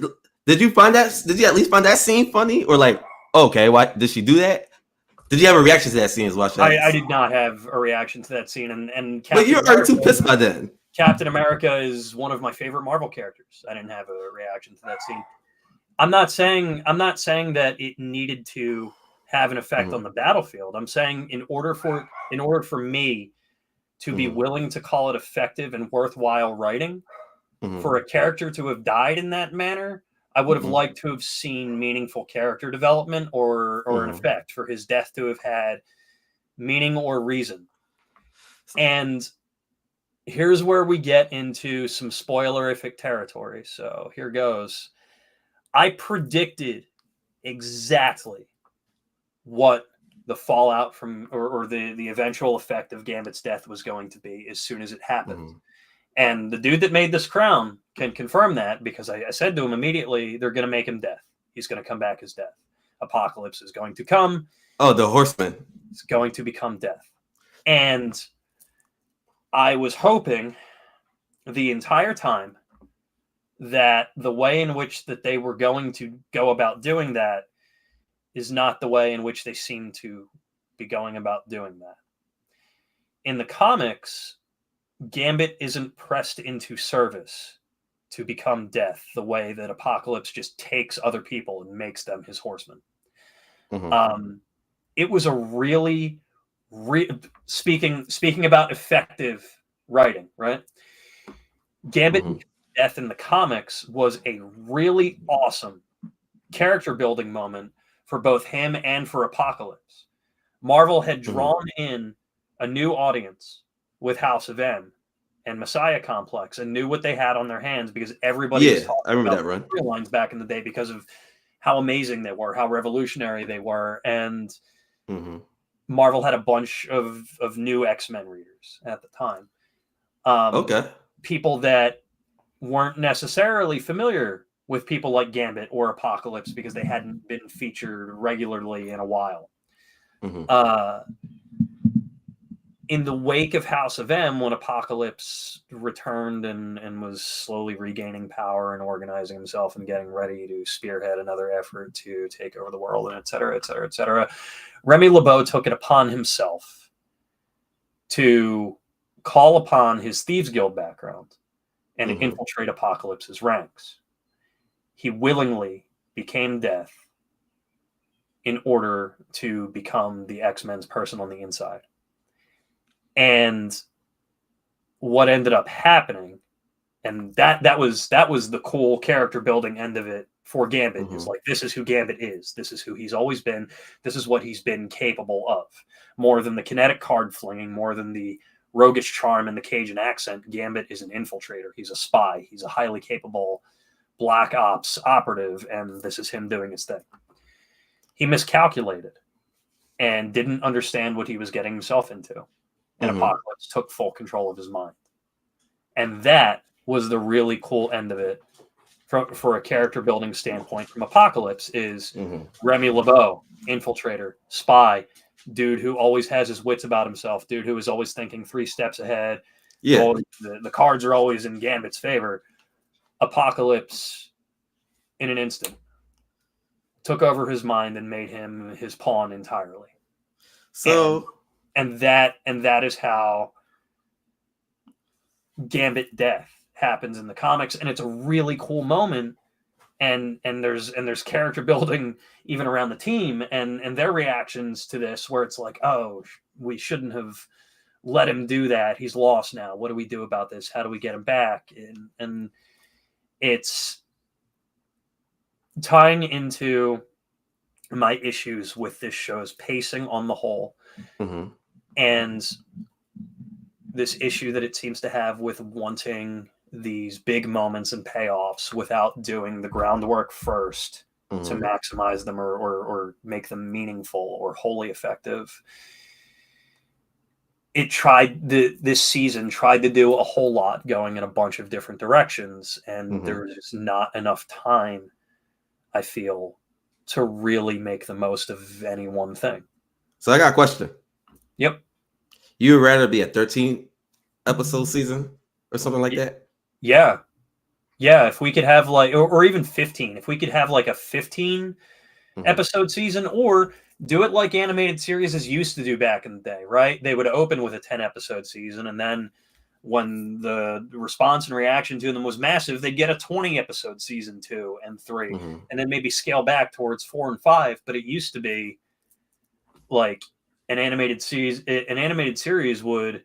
A: Did you find that? Did you at least find that scene funny, or like, okay, why did she do that? Did you have a reaction to that scene as watch that?
B: I did not have a reaction to that scene, and
A: but you're already too pissed by then.
B: Captain America is one of my favorite Marvel characters. I didn't have a reaction to that scene. I'm not saying that it needed to have an effect on the battlefield. I'm saying in order for me to be willing to call it effective and worthwhile writing, for a character to have died in that manner, I would have liked to have seen meaningful character development or an effect for his death to have had meaning or reason. And here's where we get into some spoilerific territory. So here goes. I predicted exactly what the fallout from or the eventual effect of Gambit's death was going to be as soon as it happened. And the dude that made this crown can confirm that, because I said to him immediately, they're going to make him Death. He's going to come back as Death. Apocalypse is going to come.
A: Oh, the Horseman.
B: It's going to become Death. And I was hoping the entire time that the way in which that they were going to go about doing that is not the way in which they seem to be going about doing that. In the comics, Gambit isn't pressed into service to become Death the way that Apocalypse just takes other people and makes them his horsemen. It was a really, speaking about effective writing, right? Gambit Death in the comics was a really awesome character building moment for both him and for Apocalypse. Marvel had drawn in a new audience with House of M and Messiah Complex and knew what they had on their hands, because everybody was talking
A: I remember
B: about
A: that run.
B: storylines back in the day because of how amazing they were, how revolutionary they were. And Marvel had a bunch of new X-Men readers at the time. People that weren't necessarily familiar with people like Gambit or Apocalypse because they hadn't been featured regularly in a while. In the wake of House of M, when Apocalypse returned and was slowly regaining power and organizing himself and getting ready to spearhead another effort to take over the world, and et cetera, et cetera, et cetera, Remy LeBeau took it upon himself to call upon his Thieves Guild background and infiltrate Apocalypse's ranks. He willingly became Death in order to become the X-Men's person on the inside. And what ended up happening, and that was the cool character building end of it for Gambit, is like, this is who Gambit is. This is who he's always been. This is what he's been capable of. More than the kinetic card flinging, more than the roguish charm and the Cajun accent, Gambit is an infiltrator. He's a spy. He's a highly capable Black Ops operative, and this is him doing his thing. He miscalculated and didn't understand what he was getting himself into. And Apocalypse took full control of his mind. And that was the really cool end of it for a character building standpoint from Apocalypse, is Remy LeBeau, infiltrator, spy, dude who always has his wits about himself, dude who is always thinking 3 steps ahead. The cards are always in Gambit's favor. Apocalypse, in an instant, took over his mind and made him his pawn entirely.
A: So...
B: And that is how Gambit Death happens in the comics, and it's a really cool moment. And there's character building even around the team and their reactions to this, where it's like, oh, we shouldn't have let him do that. He's lost now. What do we do about this? How do we get him back? And it's tying into my issues with this show's pacing on the whole,
A: mm-hmm.
B: and this issue that it seems to have with wanting these big moments and payoffs without doing the groundwork first to maximize them or make them meaningful or wholly effective. This season tried to do a whole lot going in a bunch of different directions, and there was just not enough time, I feel, to really make the most of any one thing.
A: So I got a question.
B: Yep.
A: You would rather be a 13 episode season or something like that?
B: Yeah. Yeah, if we could have like, or even 15, if we could have like a 15 episode season, or do it like animated series used to do back in the day, right? They would open with a 10 episode season, and then when the response and reaction to them was massive, they'd get a 20 episode season 2 and 3, and then maybe scale back towards 4 and 5. But it used to be like an animated series would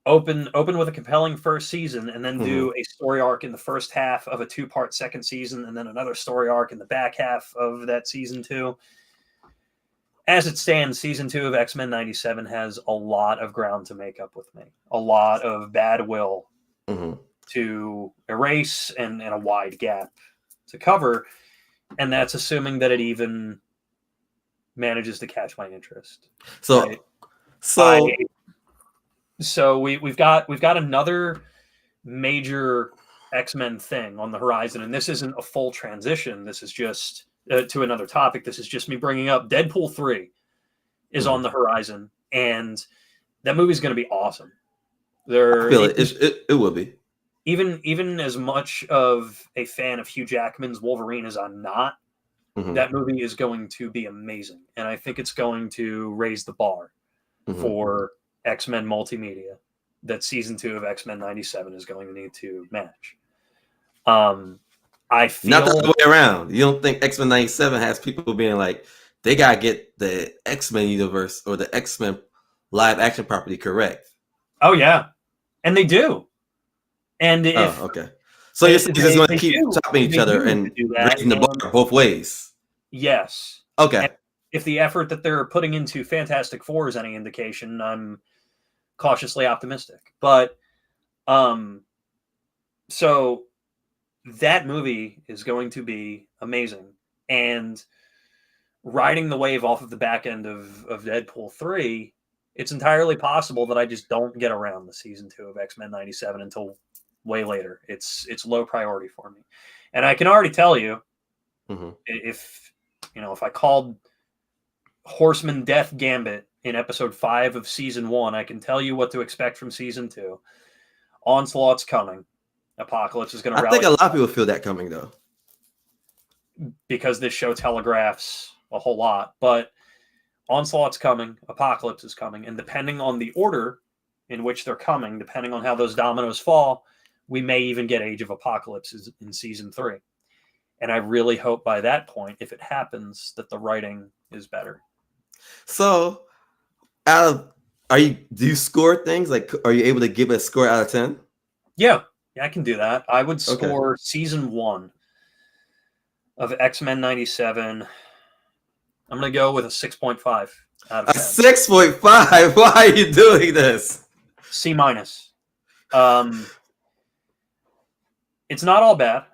B: open with a compelling first season, and then do a story arc in the first half of a 2-part second season, and then another story arc in the back half of that season 2. As it stands, season 2 of X-Men 97 has a lot of ground to make up with me, a lot of bad will to erase, and a wide gap to cover, and that's assuming that it even manages to catch my interest.
A: So,
B: right?
A: So
B: we've got another major X-Men thing on the horizon, and this isn't a full transition. This is just to another topic. This is just me bringing up Deadpool 3 is on the horizon, and that movie's going to be awesome.
A: I feel it will be.
B: Even as much of a fan of Hugh Jackman's Wolverine as I'm not, that movie is going to be amazing, and I think it's going to raise the bar for X-Men multimedia that season 2 of X-Men 97 is going to need to match. I feel
A: not the other way around. You don't think X-Men 97 has people being like, they gotta get the X-Men universe or the X-Men live action property correct?
B: Oh yeah, and they do. And
A: okay. So you're just going to keep chopping each other and raising the bar both ways.
B: Yes.
A: Okay.
B: And if the effort that they're putting into Fantastic Four is any indication, I'm cautiously optimistic. But so that movie is going to be amazing, and riding the wave off of the back end of Deadpool 3, it's entirely possible that I just don't get around the season 2 of X-Men 97 until way later. It's low priority for me, and I can already tell you, if I called Horseman Death Gambit in episode 5 of season 1, I can tell you what to expect from season 2. Onslaught's coming. Apocalypse is going to rally.
A: I think a lot of people feel that coming, though,
B: because this show telegraphs a whole lot. But Onslaught's coming. Apocalypse is coming. And depending on the order in which they're coming, depending on how those dominoes fall, we may even get Age of Apocalypse in season 3. And I really hope by that point, if it happens, that the writing is better.
A: So, do you score things? Like, are you able to give a score out of 10?
B: Yeah, I can do that. I would score season 1 of X-Men 97. I'm going to go with a 6.5 out of 10. A
A: 6.5? Why are you doing this?
B: C-. It's not all bad.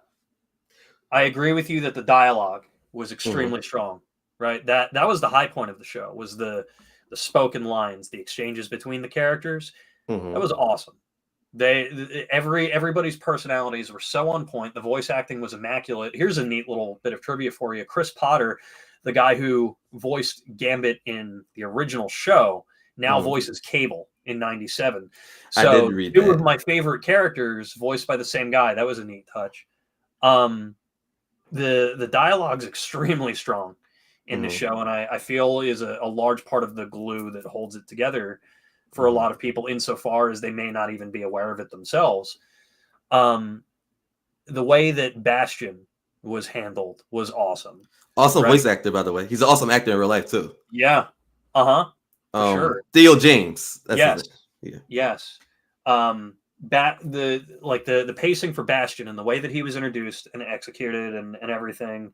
B: I agree with you that the dialogue was extremely strong, right? That was the high point of the show, was the spoken lines, the exchanges between the characters. That was awesome. Everybody's personalities were so on point. The voice acting was immaculate. Here's a neat little bit of trivia for you. Chris Potter, the guy who voiced Gambit in the original show, now voices Cable in 97. So
A: I did read
B: two
A: that.
B: of my favorite characters voiced by the same guy. That was a neat touch. The dialogue's extremely strong in the show, and I feel is a large part of the glue that holds it together for a lot of people, insofar as they may not even be aware of it themselves. The way that Bastion was handled was awesome.
A: Also, voice actor, by the way. He's an awesome actor in real life, too.
B: Yeah. Sure.
A: Theo James.
B: Yes. The pacing for Bastion and the way that he was introduced and executed and everything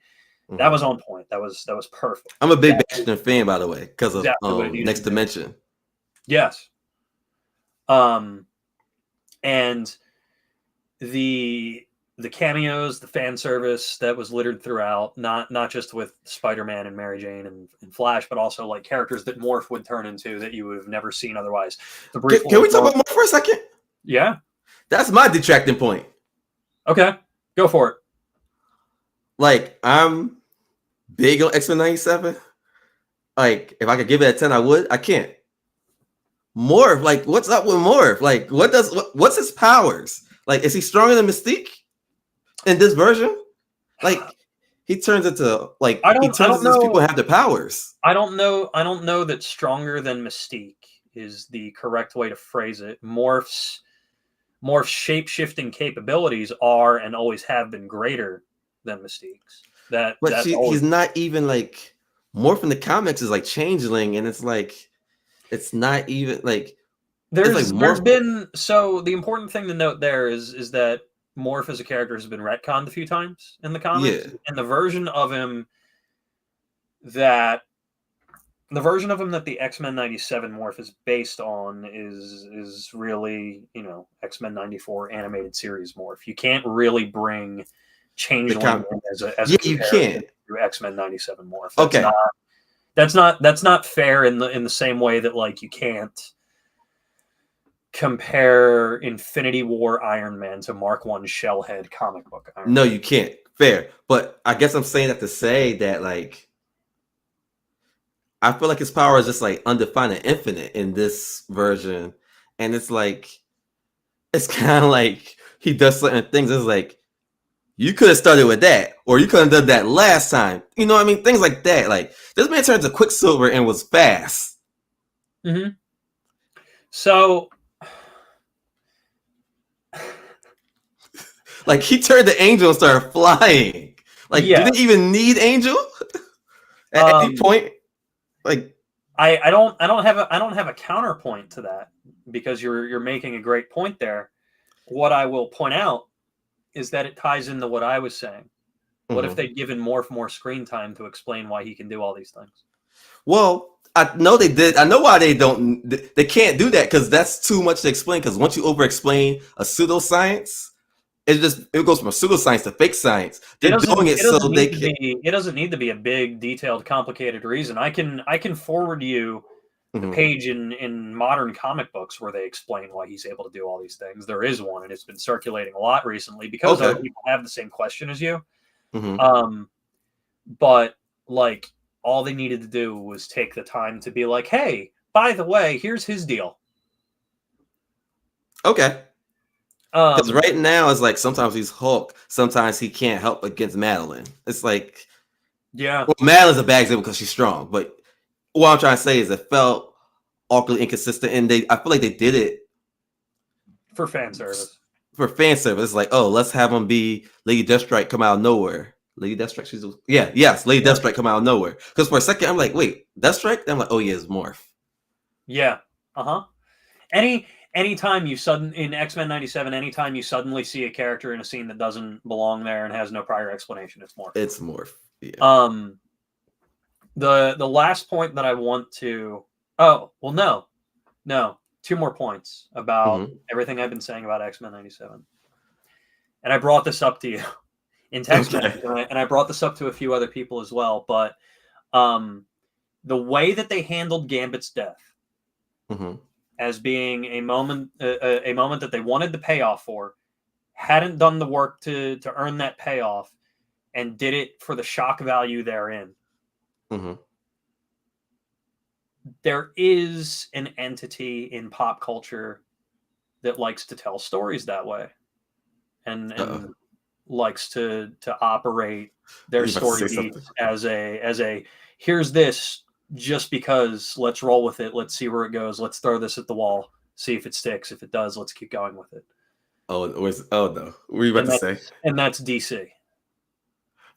B: That was on point. That was perfect.
A: I'm a big Bastion fan, by the way, because of
B: exactly
A: Next Dimension.
B: Yes. And the cameos, the fan service that was littered throughout, not just with Spider-Man and Mary Jane and Flash, but also like characters that Morph would turn into that you would have never seen otherwise.
A: Can we talk about Morph for a second?
B: Yeah.
A: That's my detracting point.
B: Okay. Go for it.
A: Like, I'm big on X-Men 97. Like, if I could give it a 10, I would. I can't. Morph, like, what's up with Morph? Like, what's his powers? Like, is he stronger than Mystique in this version? Like, he turns into like these people have the powers.
B: I don't know that stronger than Mystique is the correct way to phrase it. Morph's shape-shifting capabilities are and always have been greater than Mystique's. He's not even like Morph in the comics is like changeling, and it's like it's not even like there's been. So the important thing to note there is that Morph as a character has been retconned a few times in the comics, and the version of him that the X-Men 97 Morph is based on is really, X-Men 94 animated series Morph. You can't really bring Changeling as a
A: you can't
B: through X-Men 97 Morph.
A: That's
B: That's not fair in the same way that like you can't compare Infinity War Iron Man to Mark I Shellhead comic book Iron Man.
A: No, you can't. Fair. But I guess I'm saying that to say that like I feel like his power is just like undefined and infinite in this version. And it's like it's kind of like he does certain things. It's like you could have started with that, or you could have done that last time. You know what I mean? Things like that. Like this man turned to Quicksilver and was fast.
B: Mm-hmm. So,
A: like he turned the Angel and started flying. Like, do they even need Angel at any point? Like,
B: I don't have a counterpoint to that because you're making a great point there. What I will point out is that it ties into what I was saying. What if they'd given Morph more screen time to explain why he can do all these things? Well,
A: I know they did. I know why they don't. They can't do that because that's too much to explain. Because once you over-explain a pseudoscience, it goes from pseudoscience to fake science. They're doing it so they can.
B: It doesn't need to be a big, detailed, complicated reason. I can forward you the page in modern comic books where they explain why he's able to do all these things. There is one, and it's been circulating a lot recently because other people have the same question as you. But like all they needed to do was take the time to be like, hey, by the way, here's his deal.
A: Okay. Because right now it's like sometimes he's Hulk, sometimes he can't help against Madeline. It's like,
B: well,
A: Madeline's a bad example because she's strong, but what I'm trying to say is it felt awkwardly inconsistent, and I feel like they did it
B: for fan service.
A: It's like, let's have him be Lady Deathstrike come out of nowhere. Lady Deathstrike, Lady Deathstrike come out of nowhere. Because for a second I'm like, wait, Deathstrike? Then I'm like, oh yeah, it's Morph.
B: Yeah. Anytime you in X-Men 97, anytime you suddenly see a character in a scene that doesn't belong there and has no prior explanation, it's Morph.
A: It's Morph. Yeah.
B: The last point that I want to no. 2 more points about everything I've been saying about X-Men 97. And I brought this up to you in text message, and I brought this up to a few other people as well, but the way that they handled Gambit's death as being a moment that they wanted the payoff for, hadn't done the work to earn that payoff, and did it for the shock value therein. There is an entity in pop culture that likes to tell stories that way, and likes to operate their story beats as a here's this just because, let's roll with it, let's see where it goes, let's throw this at the wall, see if it sticks. If it does, let's keep going with it.
A: No, what were you about to say?
B: And that's DC.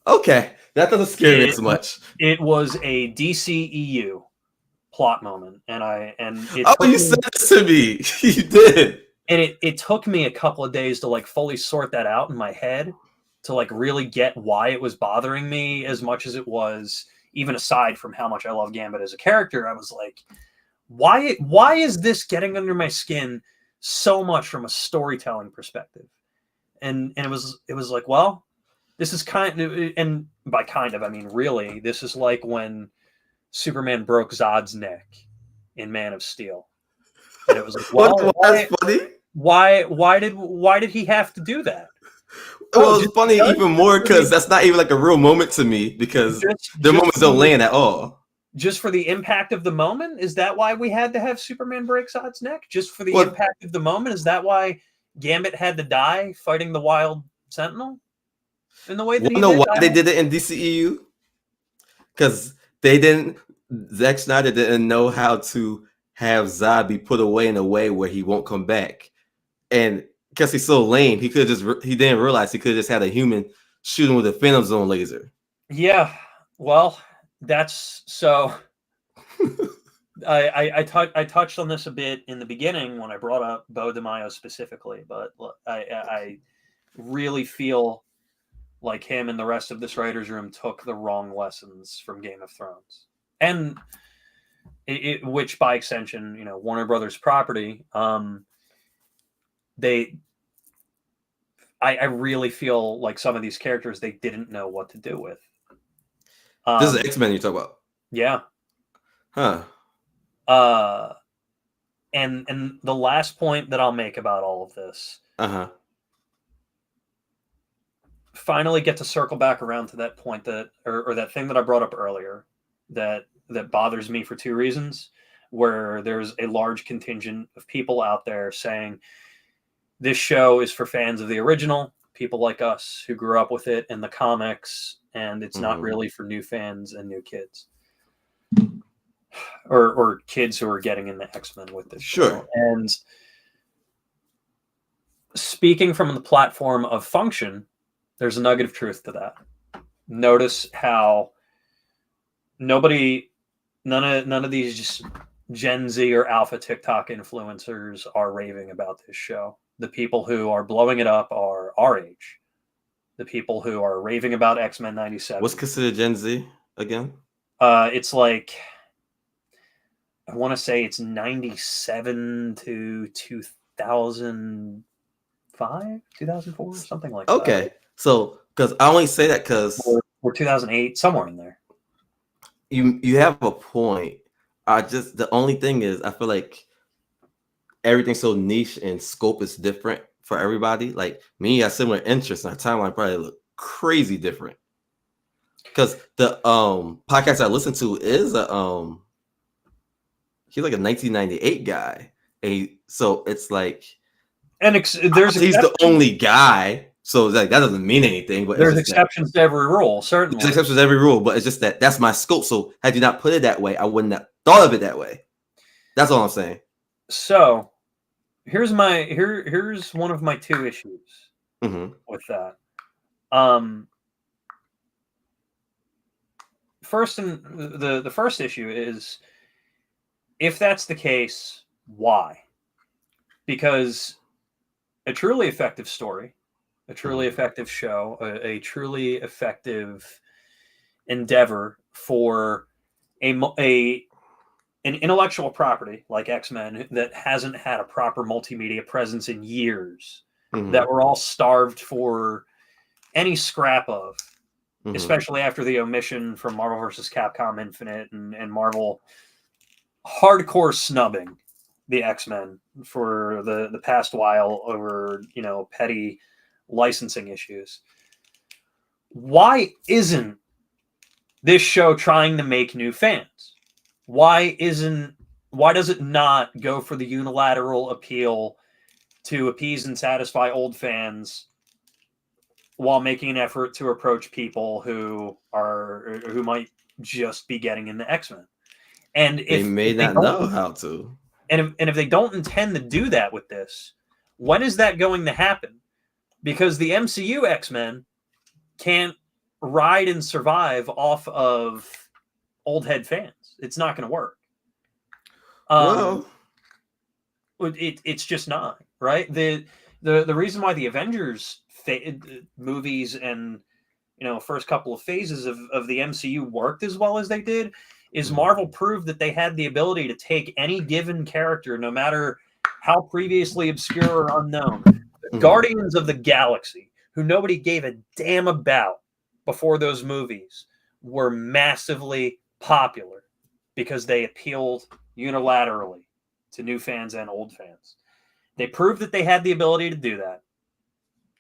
A: Okay, that doesn't scare me as much.
B: It was a DCEU plot moment,
A: you said this to me. You did,
B: and it took me a couple of days to like fully sort that out in my head to like really get why it was bothering me as much as it was, even aside from how much I love Gambit as a character. I was like, why is this getting under my skin so much from a storytelling perspective? And it was like, well, this is kind of, and by kind of I mean really, this is like when Superman broke Zod's neck in Man of Steel, and it was like, well,
A: that's funny.
B: Why did he have to do that?
A: Well, it's funny even more because that's not even like a real moment to me, because the moments don't land at all.
B: Just for the impact of the moment? Is that why we had to have Superman break Zod's neck? Just for the impact of the moment? Is that why Gambit had to die fighting the Wild Sentinel? In the way that he did?
A: Why they did it in DCEU? Because Zack Snyder didn't know how to have Zod be put away in a way where he won't come back. And because he's so lame, he didn't realize he could have just had a human shoot him with a Phantom Zone laser.
B: Yeah, well, that's so. I touched on this a bit in the beginning when I brought up Beau DeMaio specifically, but I really feel like him and the rest of this writer's room took the wrong lessons from Game of Thrones, and which by extension, Warner Brothers property. I really feel like some of these characters they didn't know what to do with.
A: This is X-Men you talk about?
B: Yeah.
A: Huh.
B: And the last point that I'll make about all of this. Finally get to circle back around to that point that or that thing that I brought up earlier that bothers me for two reasons, where there's a large contingent of people out there saying this show is for fans of the original, people like us who grew up with it in the comics, and it's not really for new fans and new kids. Or kids who are getting into X-Men with this show. And speaking from the platform of function, there's a nugget of truth to that. Notice how none of these just Gen Z or Alpha TikTok influencers are raving about this show. The people who are blowing it up are our age. The people who are raving about X-Men 97.
A: What's considered Gen Z again?
B: It's like, I want to say it's 97 to 2005, 2004, something like that.
A: Okay. So, because I only say that because...
B: Or 2008, somewhere in there.
A: You have a point. The only thing is, I feel like everything's so niche and scope is different for everybody. Like me, I have similar interests, and our timeline probably look crazy different. Because the podcast I listen to is he's like a 1998 guy, so it's like,
B: and he's
A: the only guy, so like that doesn't mean anything. But
B: there's exceptions to every rule, certainly.
A: There's exceptions to every rule, but it's just that's my scope. So had you not put it that way, I wouldn't have thought of it that way. That's all I'm saying. So
B: here's one of my two issues with that. First, the first issue is, if that's the case, why? Because a truly effective story, a truly effective show, a truly effective endeavor for an intellectual property like X-Men that hasn't had a proper multimedia presence in years, that we're all starved for any scrap of, especially after the omission from Marvel vs. Capcom Infinite and Marvel hardcore snubbing the X-Men for the past while over, petty licensing issues. Why isn't this show trying to make new fans? Why does it not go for the unilateral appeal to appease and satisfy old fans while making an effort to approach people who might just be getting into X-Men? And if
A: they may not know how to.
B: And if they don't intend to do that with this, when is that going to happen? Because the MCU X-Men can't ride and survive off of old head fans. It's not going to work. It's just not, right? The the reason why the Avengers movies and first couple of phases of the MCU worked as well as they did is Marvel proved that they had the ability to take any given character, no matter how previously obscure or unknown. Guardians of the Galaxy, who nobody gave a damn about before those movies, were massively popular because they appealed unilaterally to new fans and old fans. They proved that they had the ability to do that,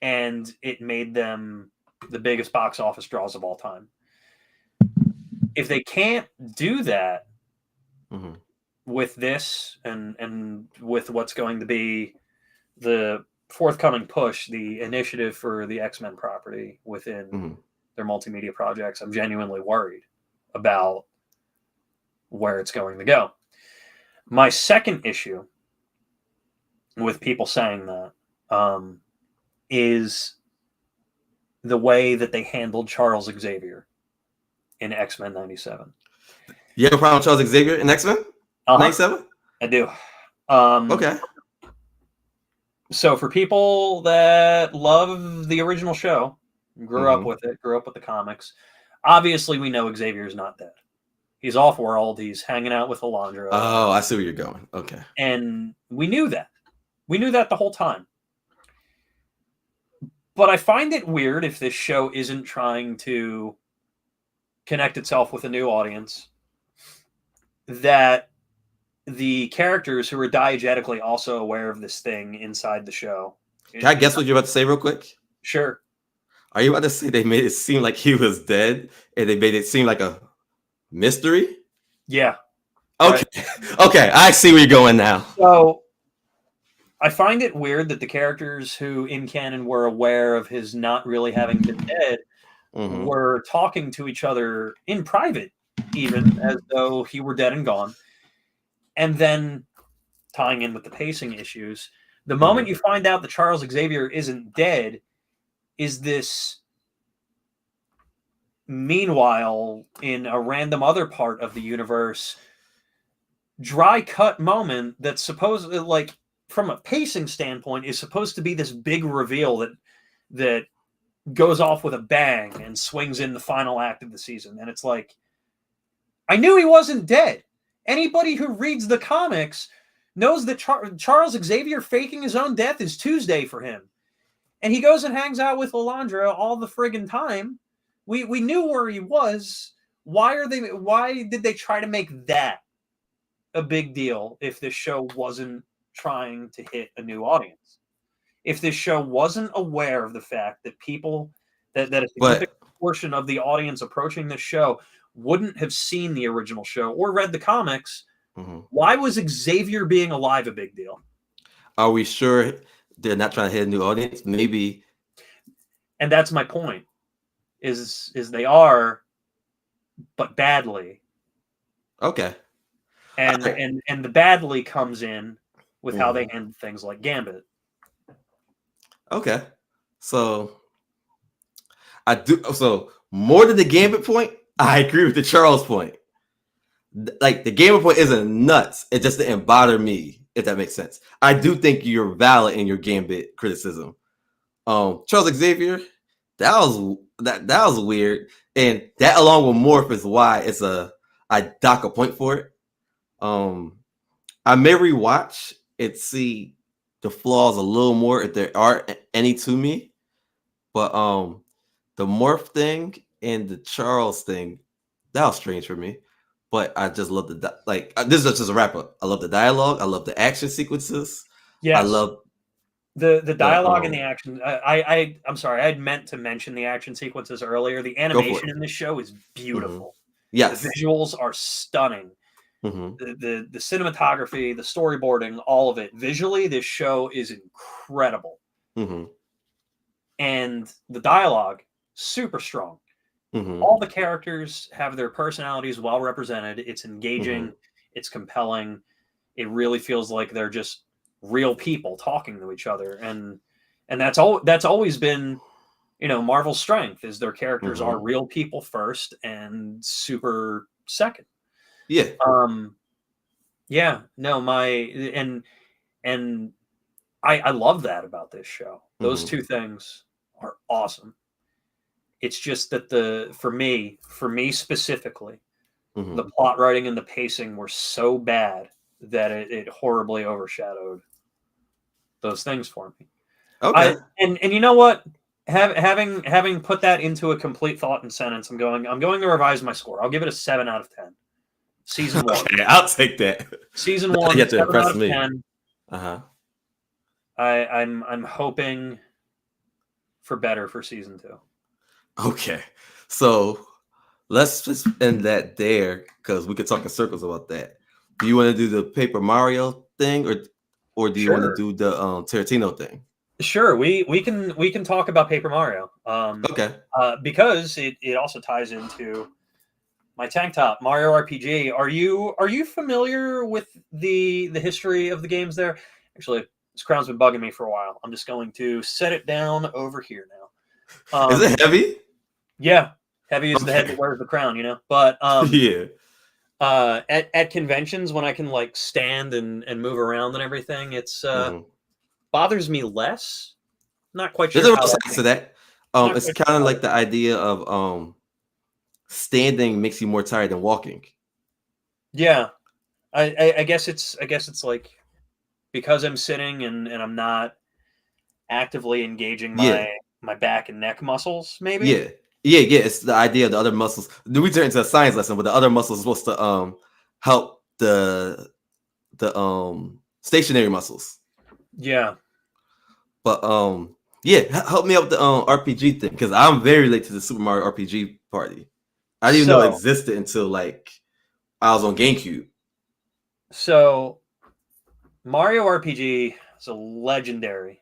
B: and it made them the biggest box office draws of all time. If they can't do that with this and with what's going to be the forthcoming push, the initiative for the X-Men property within their multimedia projects, I'm genuinely worried about where it's going to go. My second issue with people saying that is the way that they handled Charles Xavier in X-Men 97.
A: You have a problem with Charles Xavier in X-Men 97?
B: I do.
A: Okay.
B: So for people that love the original show, grew up with it, grew up with the comics, obviously we know Xavier's not dead. He's off-world. He's hanging out with Alondra.
A: Oh, I see where you're going. Okay.
B: And we knew that. We knew that the whole time. But I find it weird if this show isn't trying to connect itself with a new audience, that the characters who are diegetically also aware of this thing inside the show.
A: Can I guess what you're about to say real quick?
B: Sure.
A: Are you about to say they made it seem like he was dead and they made it seem like a mystery?
B: Yeah.
A: Okay. Right. Okay. I see where you're going now.
B: So I find it weird that the characters who in canon were aware of his not really having been dead were talking to each other in private, even as though he were dead and gone. And then tying in with the pacing issues, the moment you find out that Charles Xavier isn't dead is this, meanwhile, in a random other part of the universe, dry cut moment that's supposedly, like, from a pacing standpoint, is supposed to be this big reveal that goes off with a bang and swings in the final act of the season. And it's like, I knew he wasn't dead. Anybody who reads the comics knows that Charles Xavier faking his own death is Tuesday for him. And he goes and hangs out with Alondra all the friggin' time. We knew where he was. Why did they try to make that a big deal if this show wasn't trying to hit a new audience? If this show wasn't aware of the fact that people, that a significant portion of the audience approaching this show wouldn't have seen the original show or read the comics, why was Xavier being alive a big deal?
A: Are we sure they're not trying to hit a new audience? Maybe.
B: And that's my point, is they are, but badly.
A: Okay.
B: And the badly comes in with how they handle things like Gambit.
A: Okay. So I do. So more than the Gambit point, I agree with the Charles point. Like, the Gambit point isn't nuts. It just didn't bother me, if that makes sense. I do think you're valid in your Gambit criticism. Charles Xavier, that was weird, and that along with Morph is why I dock a point for it. I may rewatch and see the flaws a little more if there are any to me, but the Morph thing and the Charles thing, that was strange for me. But I just love this is just a wrap up. I love the dialogue. I love the action sequences.
B: Yes.
A: I love
B: the dialogue and the action. I'm sorry, I had meant to mention the action sequences earlier. The animation in this show is beautiful.
A: Yes,
B: the visuals are stunning. The cinematography, the storyboarding, all of it. Visually, this show is incredible. And the dialogue, super strong. All the characters have their personalities well represented. It's engaging. It's compelling. It really feels like they're just real people talking to each other. And that's always been, Marvel's strength, is their characters are real people first and super second.
A: Yeah.
B: Yeah. No, and I love that about this show. Those two things are awesome. It's just that for me specifically, the plot writing and the pacing were so bad that it horribly overshadowed those things for me.
A: Okay.
B: And you know what? Having put that into a complete thought and sentence, I'm going to revise my score. I'll give it a 7 out of 10. Season 1.
A: Okay, I'll take that.
B: Season 1,
A: you have to
B: 7
A: impress
B: out of
A: me.
B: 10. I'm hoping for better for season 2.
A: Okay, so let's just end that there because we could talk in circles about that. Do you want to do the Paper Mario thing, or do you want to do the Tarantino thing?
B: Sure, we can talk about Paper Mario.
A: Okay.
B: Because it also ties into my tank top, Mario RPG. Are you familiar with the history of the games there? Actually, this crown's been bugging me for a while. I'm just going to set it down over here now.
A: Is it heavy?
B: Yeah, heavy is the head that wears the crown, But
A: yeah.
B: At conventions when I can like stand and move around and everything, it's bothers me less. Not quite sure.
A: There's a side to that. It's kind of like the idea of standing makes you more tired than walking.
B: Yeah, I guess it's like because I'm sitting and I'm not actively engaging my back and neck muscles. Maybe.
A: Yeah. It's the idea of the other muscles. We turn into a science lesson, but the other muscles are supposed to help the stationary muscles.
B: Yeah.
A: But help me out with the RPG thing because I'm very late to the Super Mario RPG party. I didn't even know it existed until like I was on GameCube.
B: So Mario RPG is a legendary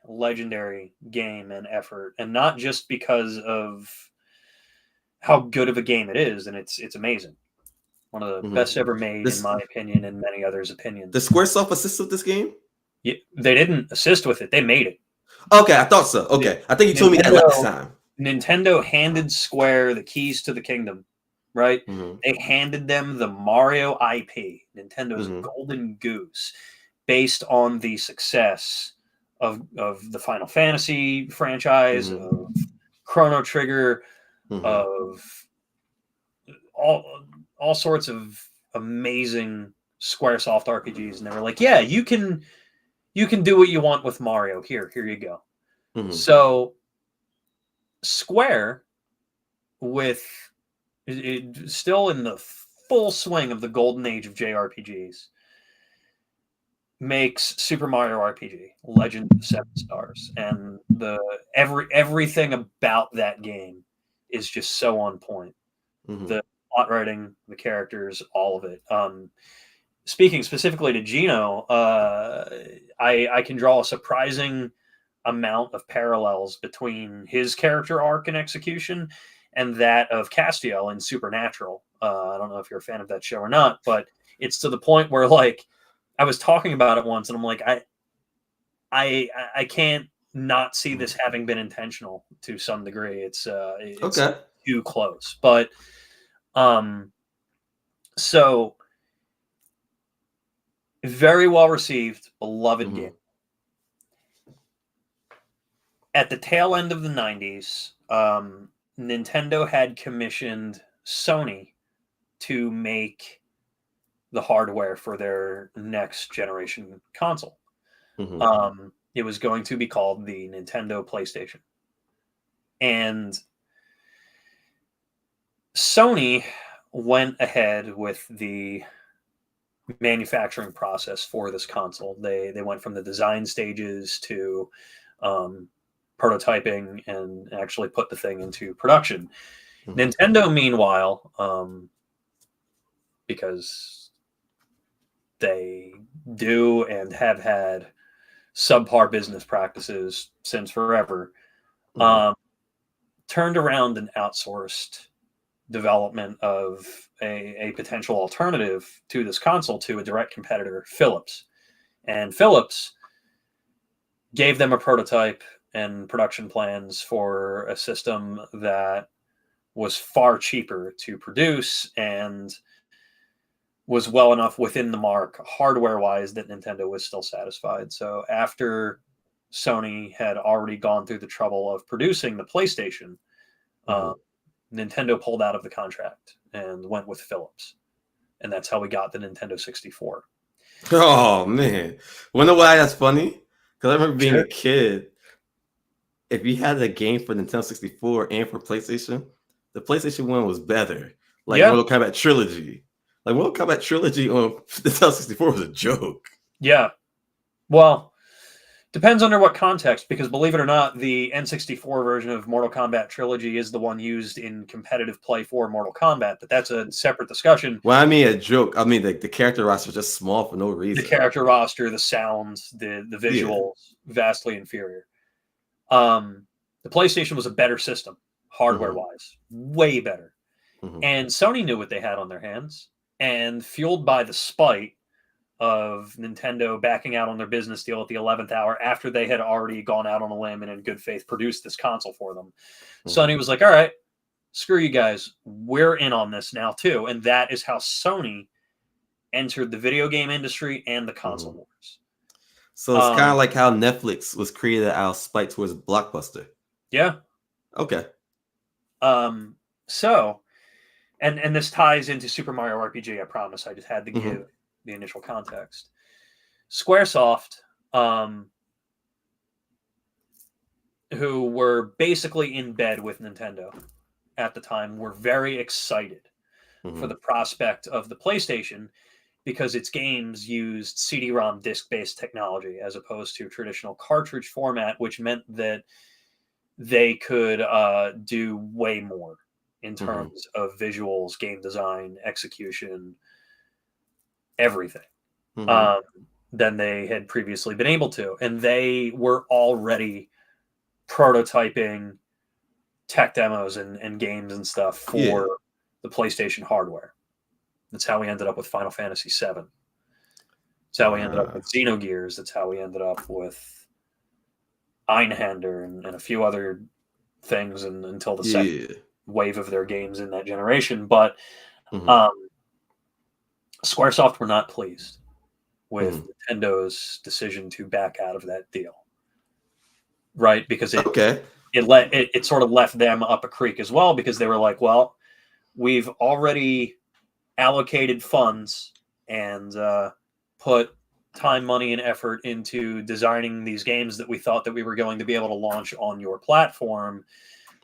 B: game and effort, and not just because of how good of a game it is, and it's amazing. One of the best ever made, in my opinion, and many others' opinions.
A: Did Squaresoft assist with this game?
B: Yeah, they didn't assist with it. They made it.
A: Okay, I thought so. Okay. I think you told me that last time.
B: Nintendo handed Square the keys to the kingdom, right? They handed them the Mario IP, Nintendo's golden goose, based on the success of the Final Fantasy franchise, of Chrono Trigger, of all sorts of amazing Squaresoft RPGs, and they were like, "Yeah, you can do what you want with Mario. Here you go." So Square, with it still in the full swing of the golden age of JRPGs, makes Super Mario RPG Legend of the Seven Stars, and everything about that game is just so on point. The plot writing, the characters, all of it. Speaking specifically to Gino, I can draw a surprising amount of parallels between his character arc and execution and that of Castiel in Supernatural. I don't know if you're a fan of that show or not, but it's to the point where like I was talking about it once and I'm like, I can't not see this having been intentional to some degree. It's okay. Too close, but so very well received, beloved game. At the tail end of the 90s, Nintendo had commissioned Sony to make the hardware for their next generation console. It was going to be called the Nintendo PlayStation. And Sony went ahead with the manufacturing process for this console. They went from the design stages to prototyping and actually put the thing into production. Nintendo, meanwhile, because they do and have had subpar business practices since forever, turned around and outsourced development of a potential alternative to this console to a direct competitor, Philips. And Philips gave them a prototype and production plans for a system that was far cheaper to produce and was well enough within the mark hardware-wise that Nintendo was still satisfied. So after Sony had already gone through the trouble of producing the PlayStation, Nintendo pulled out of the contract and went with Philips. And that's how we got the Nintendo 64.
A: Oh, man. Wonder why that's funny? Because I remember being a kid, if you had a game for Nintendo 64 and for PlayStation, the PlayStation 1 was better. Like Mortal Kombat Trilogy. Like Mortal Kombat Trilogy on Nintendo 64 was a joke.
B: Yeah. Well, depends under what context, because believe it or not, the N64 version of Mortal Kombat Trilogy is the one used in competitive play for Mortal Kombat, but that's a separate discussion.
A: Well, I mean a joke. I mean the character roster is just small for no reason.
B: The character roster, the sounds, the visuals, vastly inferior. The PlayStation was a better system, hardware-wise, way better. And Sony knew what they had on their hands, and fueled by the spite of Nintendo backing out on their business deal at the 11th hour after they had already gone out on a limb and in good faith produced this console for them. Sony was like, all right, screw you guys. We're in on this now too. And that is how Sony entered the video game industry and the console wars.
A: So it's kind of like how Netflix was created out of spite towards Blockbuster.
B: Yeah.
A: Okay.
B: So, and this ties into Super Mario RPG, I promise. I just had to give the initial context. Squaresoft, who were basically in bed with Nintendo at the time, were very excited for the prospect of the PlayStation because its games used CD-ROM disc-based technology as opposed to traditional cartridge format, which meant that they could do way more in terms of visuals, game design, execution, everything than they had previously been able to. And they were already prototyping tech demos and games and stuff for the PlayStation hardware. That's how we ended up with Final Fantasy VII. That's how we ended up with Xenogears. That's how we ended up with Einhander and a few other things until the second wave of their games in that generation. But Squaresoft were not pleased with Nintendo's decision to back out of that deal, right? Because it sort of left them up a creek as well, because they were like, well, we've already allocated funds and put time, money, and effort into designing these games that we thought that we were going to be able to launch on your platform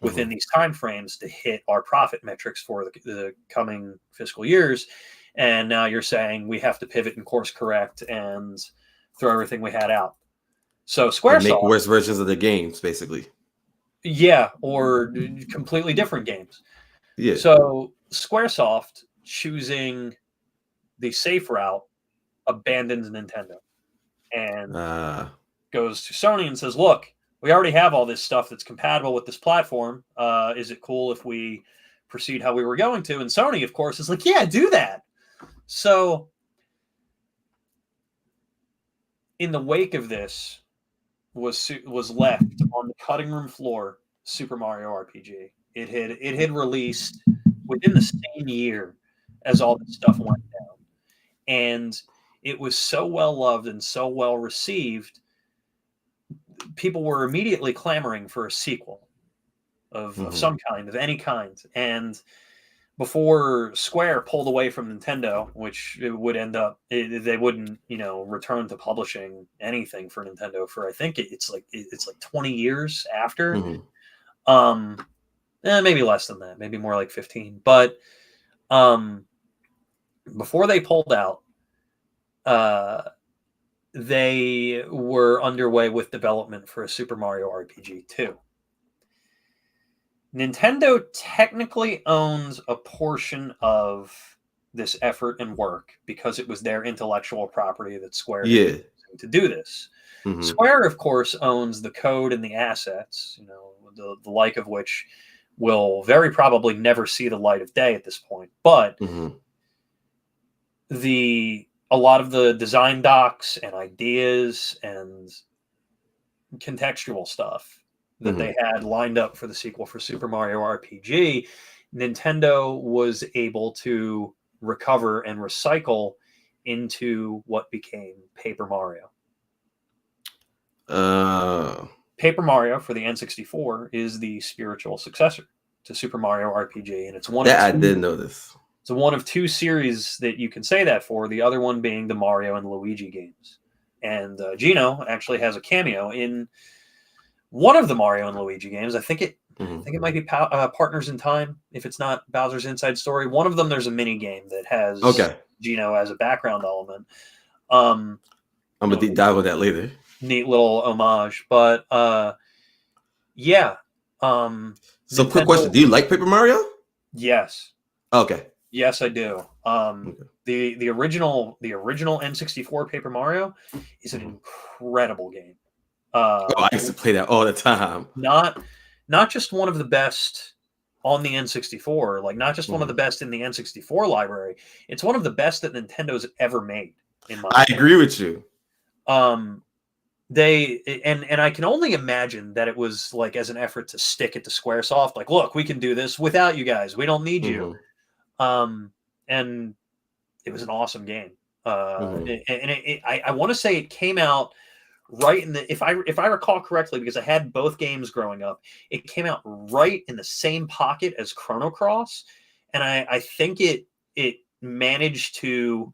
B: within these timeframes to hit our profit metrics for the coming fiscal years. And now you're saying we have to pivot and course correct and throw everything we had out. So Squaresoft
A: make worse versions of the games, basically.
B: Yeah, or completely different games.
A: Yeah.
B: So Squaresoft, choosing the safe route, abandons Nintendo and goes to Sony and says, look, we already have all this stuff that's compatible with this platform. Is it cool if we proceed how we were going to? And Sony, of course, is like, yeah, do that. So in the wake of this was left on the cutting room floor Super Mario RPG. It had released within the same year as all this stuff went down. And it was so well loved and so well received, people were immediately clamoring for a sequel of some kind, of any kind. And before Square pulled away from Nintendo, which it would end up, they wouldn't, return to publishing anything for Nintendo for, I think it's like 20 years after. Maybe less than that, maybe more like 15. But before they pulled out, they were underway with development for a Super Mario RPG 2. Nintendo technically owns a portion of this effort and work because it was their intellectual property that Square used to do this. Square, of course, owns the code and the assets, the like of which will very probably never see the light of day at this point. But a lot of the design docs and ideas and contextual stuff that they had lined up for the sequel for Super Mario RPG, Nintendo was able to recover and recycle into what became Paper Mario. Paper Mario for the N64 is the spiritual successor to Super Mario RPG, and it's one
A: that
B: of two,
A: I did notice.
B: It's one of two series that you can say that for. The other one being the Mario and Luigi games, and Gino actually has a cameo in one of the Mario and Luigi games. I think it might be Partners in Time. If it's not Bowser's Inside Story, one of them there's a mini game that has Gino as a background element.
A: I'm gonna deep dive on that later.
B: Neat little homage, but yeah.
A: So, Nintendo... quick question: do you like Paper Mario?
B: Yes.
A: Okay.
B: Yes, I do. The original N64 Paper Mario is an incredible game.
A: I used to play that all the time.
B: Not just one of the best on the N64, like not just one of the best in the N64 library. It's one of the best that Nintendo's ever made.
A: I agree with you.
B: They and I can only imagine that it was like as an effort to stick it to Squaresoft, like, look, we can do this without you guys. We don't need you. And it was an awesome game. I want to say it came out right in the, if I recall correctly, because I had both games growing up, it came out right in the same pocket as Chrono Cross, and I think it managed to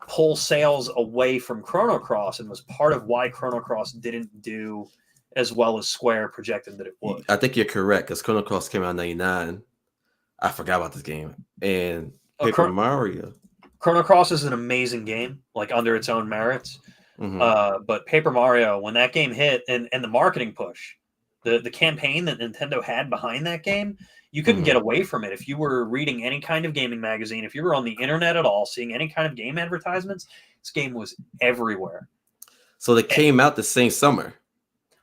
B: pull sales away from Chrono Cross and was part of why Chrono Cross didn't do as well as Square projected that it would.
A: I think you're correct, because Chrono Cross came out in 99. I forgot about this game. And Paper Mario.
B: Chrono Cross is an amazing game, like under its own merits. But Paper Mario, when that game hit, and the marketing push, the campaign that Nintendo had behind that game, you couldn't get away from it. If you were reading any kind of gaming magazine, if you were on the internet at all, seeing any kind of game advertisements, this game was everywhere.
A: So they came out the same summer.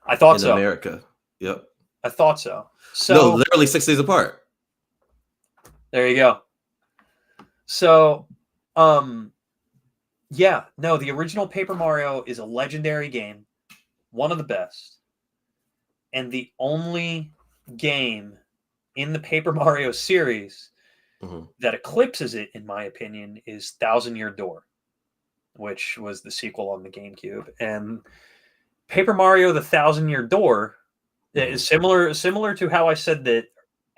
B: I thought so.
A: In America. Yep.
B: I thought so.
A: No, literally 6 days apart.
B: There you go. So, yeah, no, the original Paper Mario is a legendary game, one of the best, and the only game in the Paper Mario series that eclipses it, in my opinion, is Thousand Year Door, which was the sequel on the GameCube. And Paper Mario: The Thousand Year Door is similar to how I said that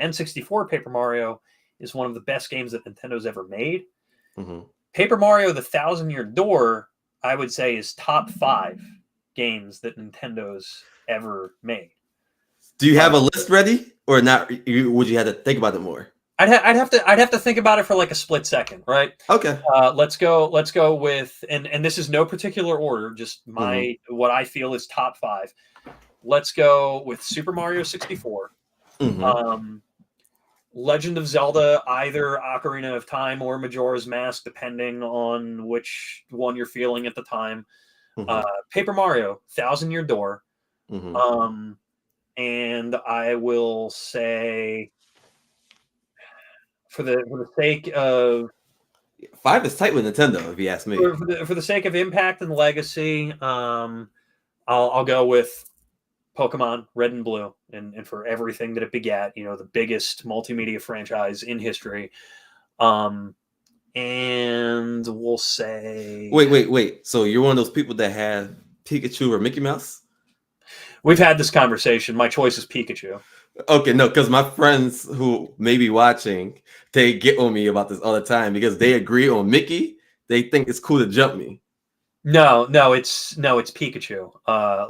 B: N64 Paper Mario is one of the best games that Nintendo's ever made. Paper Mario: The Thousand Year Door, I would say, is top 5 games that Nintendo's ever made.
A: Do you have a list ready, or not? Would you have to think about it more?
B: I'd have to think about it for like a split second, right?
A: Okay.
B: Let's go with, and this is no particular order, just what I feel is top 5. Let's go with Super Mario 64. Legend of Zelda, either Ocarina of Time or Majora's Mask, depending on which one you're feeling at the time. Paper Mario, Thousand Year Door. And I will say, for the sake of
A: 5 is tight with Nintendo, if you ask me.
B: For the sake of impact and legacy, I'll go with Pokemon Red and Blue, and for everything that it begat, the biggest multimedia franchise in history. And we'll say...
A: Wait. So you're one of those people that have Pikachu or Mickey Mouse?
B: We've had this conversation. My choice is Pikachu.
A: Okay, no, because my friends who may be watching, they get on me about this all the time because they agree on Mickey. They think it's cool to jump me.
B: No, it's Pikachu.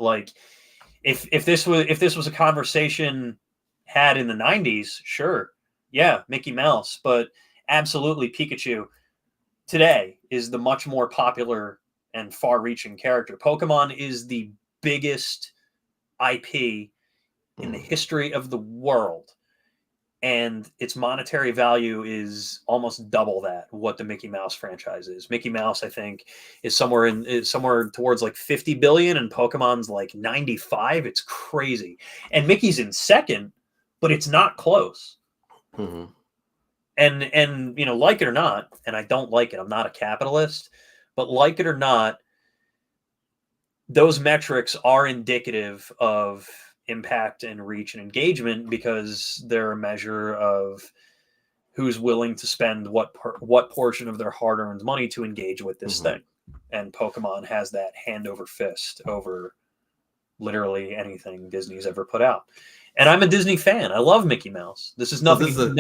B: Like, if this was a conversation had in the 90s, sure, yeah, Mickey Mouse, but absolutely Pikachu today is the much more popular and far-reaching character. Pokemon is the biggest IP in the history of the world, and its monetary value is almost double that what the Mickey Mouse franchise is. Mickey Mouse, I think, is somewhere towards like 50 billion, and Pokemon's like 95. It's crazy, and Mickey's in second, but it's not close. And like it or not, and I don't like it, I'm not a capitalist, but like it or not, those metrics are indicative of impact and reach and engagement because they're a measure of who's willing to spend what portion of their hard-earned money to engage with this thing. And Pokemon has that hand over fist over literally anything Disney's ever put out. And I'm a Disney fan. I love Mickey Mouse. This is nothing,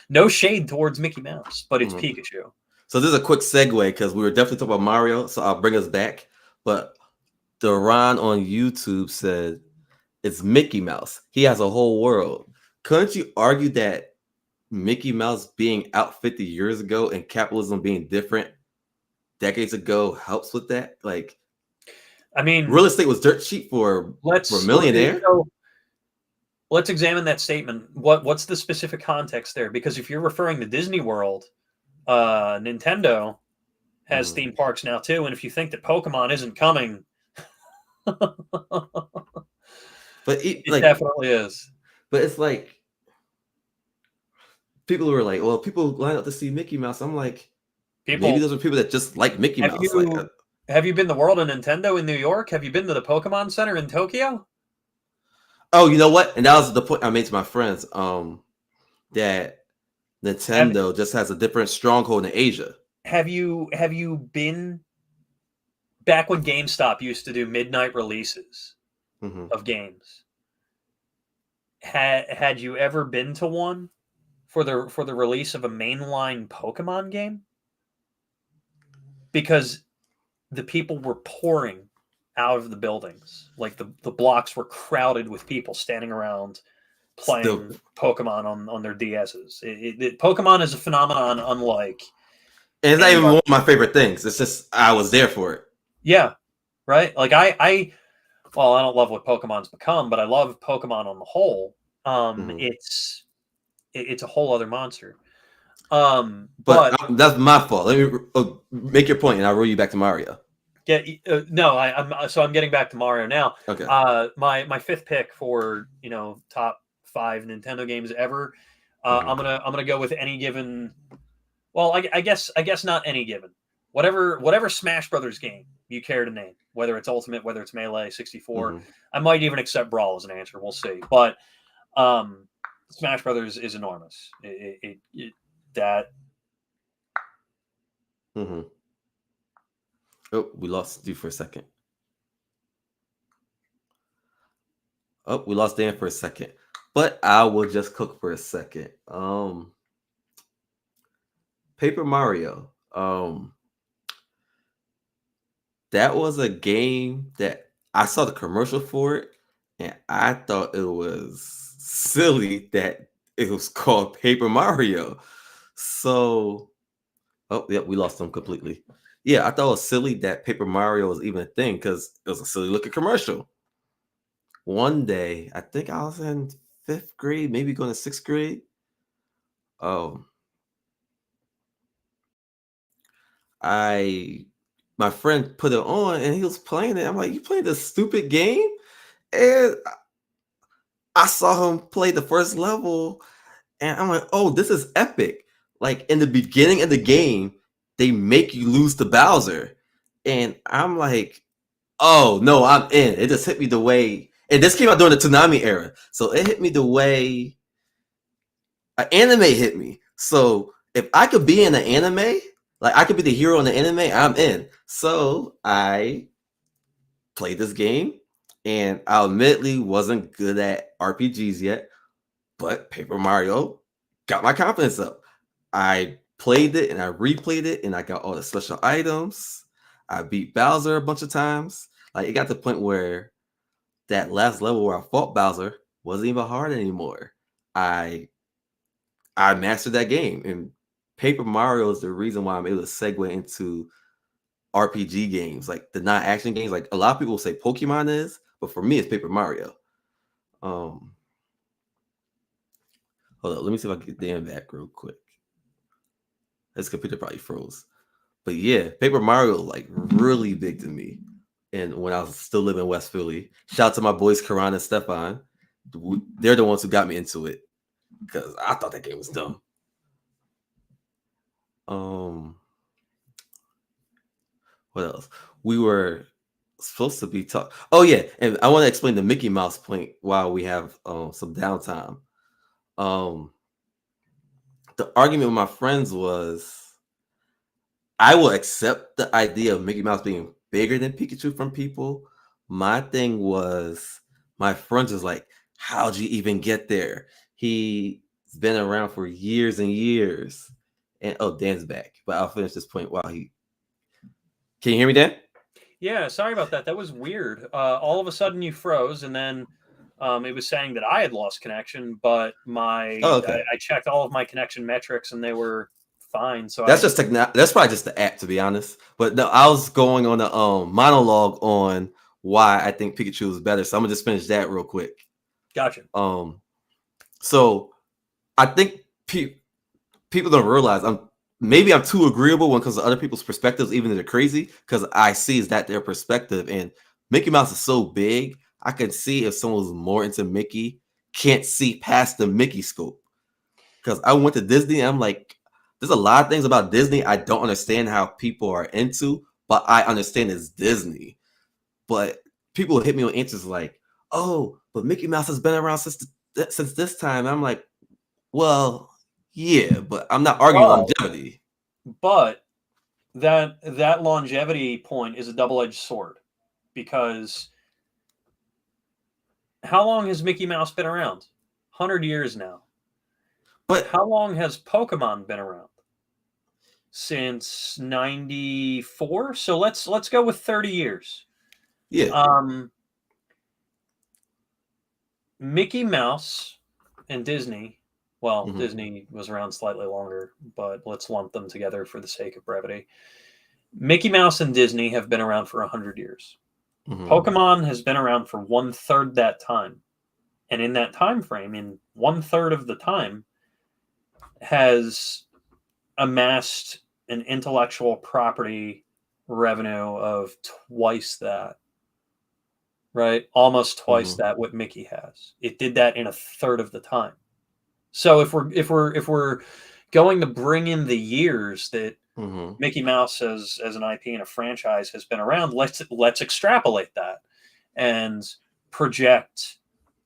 B: no shade towards Mickey Mouse, but it's Pikachu.
A: So this is a quick segue because we were definitely talking about Mario, so I'll bring us back. But Duran on YouTube said it's Mickey Mouse. He has a whole world. Couldn't you argue that Mickey Mouse being out 50 years ago and capitalism being different decades ago helps with that? Like,
B: I mean,
A: real estate was dirt cheap for a millionaire.
B: Let's examine that statement. What's the specific context there? Because if you're referring to Disney World, Nintendo has theme parks now too, and if you think that Pokemon isn't coming,
A: but
B: it definitely is.
A: But it's like people were like, "Well, people line up to see Mickey Mouse." I'm like, maybe those are people that just like Mickey Mouse.
B: Have you been to World of Nintendo in New York? Have you been to the Pokemon Center in Tokyo?
A: Oh, you know what? And that was the point I made to my friends. That Nintendo just has a different stronghold in Asia.
B: Have you been back when GameStop used to do midnight releases of games? Had you ever been to one for the release of a mainline Pokemon game? Because the people were pouring out of the buildings. Like the blocks were crowded with people standing around playing Pokemon on their DSs. Pokemon is a phenomenon unlike...
A: And it's not even one of my favorite things. It's just I was there for it.
B: Yeah, right? Like I don't love what Pokemon's become, but I love Pokemon on the whole. It's a whole other monster.
A: But that's my fault. Let me make your point, and I'll roll you back to Mario.
B: Yeah, no, I'm getting back to Mario now.
A: Okay.
B: My fifth pick for top 5 Nintendo games ever. I'm gonna go with any given. Well, I guess not any given. Whatever Smash Brothers game you care to name, whether it's Ultimate, whether it's Melee, 64. I might even accept Brawl as an answer. We'll see. But Smash Brothers is enormous.
A: Oh, we lost you for a second. Oh, we lost Dan for a second. But I will just cook for a second. Paper Mario. That was a game that I saw the commercial for it, and I thought it was silly that it was called Paper Mario. So, we lost them completely. Yeah, I thought it was silly that Paper Mario was even a thing because it was a silly looking commercial. One day, I think I was in 5th grade, maybe going to 6th grade. My friend put it on and he was playing it. I'm like, you playing this stupid game? And I saw him play the first level and I'm like, oh, this is epic. Like in the beginning of the game, they make you lose to Bowser. And I'm like, oh no, I'm in. It just hit me the way, and this came out during the Toonami era. So it hit me the way an anime hit me. So if I could be in an anime, like I could be the hero in the anime, I'm in. So I played this game, and I admittedly wasn't good at RPGs yet, but Paper Mario got my confidence up. I played it and I replayed it, and I got all the special items. I beat Bowser a bunch of times. Like it got to the point where that last level where I fought Bowser wasn't even hard anymore. I mastered that game, and Paper Mario is the reason why I'm able to segue into RPG games, like the non-action games. Like a lot of people say Pokemon is, but for me, it's Paper Mario. Hold on, let me see if I can get Dan back real quick. This computer probably froze. But yeah, Paper Mario was like really big to me. And when I was still living in West Philly, shout out to my boys Karan and Stefan. They're the ones who got me into it because I thought that game was dumb. What else? We were supposed to be talking. Oh yeah, and I want to explain the Mickey Mouse point while we have some downtime. The argument with my friends was I will accept the idea of Mickey Mouse being bigger than Pikachu from people, My thing was, my friends was like, how'd you even get there? He's been around for years and years. And Dan's back. But I'll finish this point while he... Can you hear me, Dan?
B: Yeah, sorry about that. That was weird. All of a sudden you froze, and then it was saying that I had lost connection, but I checked all of my connection metrics and they were fine. So
A: that's that's probably just the app, to be honest. But no, I was going on a monologue on why I think Pikachu is better. So I'm gonna just finish that real quick.
B: Gotcha.
A: So I think people don't realize I'm too agreeable when it comes to other people's perspectives, even if they're crazy, because I see is that their perspective. And Mickey Mouse is so big, I can see if someone's more into Mickey, can't see past the Mickey scope. Because I went to Disney and I'm like, there's a lot of things about Disney I don't understand how people are into, but I understand it's Disney. But people hit me with answers like, oh, but Mickey Mouse has been around since this time. And I'm like, well, yeah, but I'm not arguing longevity.
B: But that longevity point is a double-edged sword, because how long has Mickey Mouse been around? 100 years now. But how long has Pokemon been around? Since 94? So let's go with 30 years.
A: Yeah.
B: Mickey Mouse and Disney, well, Disney was around slightly longer, but let's lump them together for the sake of brevity. Mickey Mouse and Disney have been around for 100 years. Pokemon has been around for 1/3 that time. And in that time frame, in 1/3 of the time, has amassed an intellectual property revenue of twice that. Right? Almost twice that what Mickey has. It did that in 1/3 of the time. So if we're going to bring in the years that Mickey Mouse as an IP and a franchise has been around, let's extrapolate that and project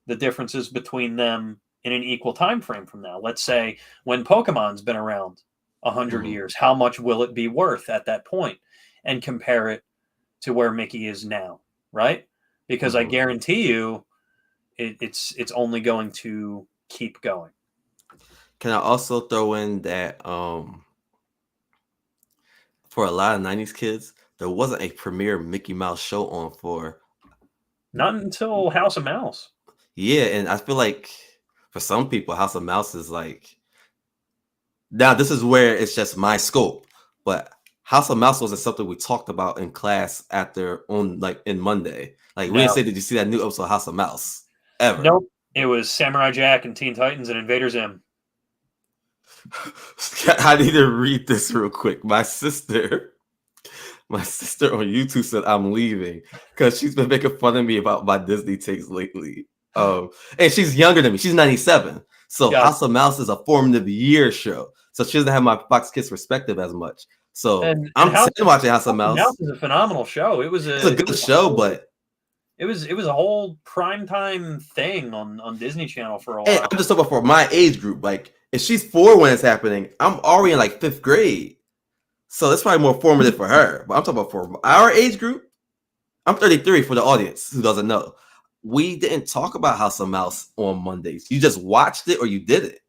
B: the differences between them in an equal time frame from now. Let's say when Pokemon's been around 100 years, how much will it be worth at that point? And compare it to where Mickey is now, right? Because I guarantee you it's only going to keep going.
A: Can I also throw in that for a lot of 90s kids, there wasn't a premiere Mickey Mouse show on for...
B: Not until House of Mouse.
A: Yeah, and I feel like for some people, House of Mouse is like... Now, this is where it's just my scope, but House of Mouse wasn't something we talked about in class in Monday. Like, we didn't say, did you see that new episode of House of Mouse? Ever.
B: Nope. It was Samurai Jack and Teen Titans and Invader Zim.
A: I need to read this real quick. My sister on YouTube said I'm leaving because she's been making fun of me about my Disney takes lately. And she's younger than me. She's 97. So House of Mouse is a formative year show. So she doesn't have my Fox Kids perspective as much. So I'm watching House of Mouse.
B: Mouse is a phenomenal show. It's
A: a good show, but
B: it was a whole primetime thing on Disney Channel for a while.
A: I'm just talking about for my age group. Like, if she's 4 when it's happening, I'm already in like 5th grade. So that's probably more formative for her. But I'm talking about for our age group. I'm 33 for the audience who doesn't know. We didn't talk about House of Mouse on Mondays. You just watched it or you did it.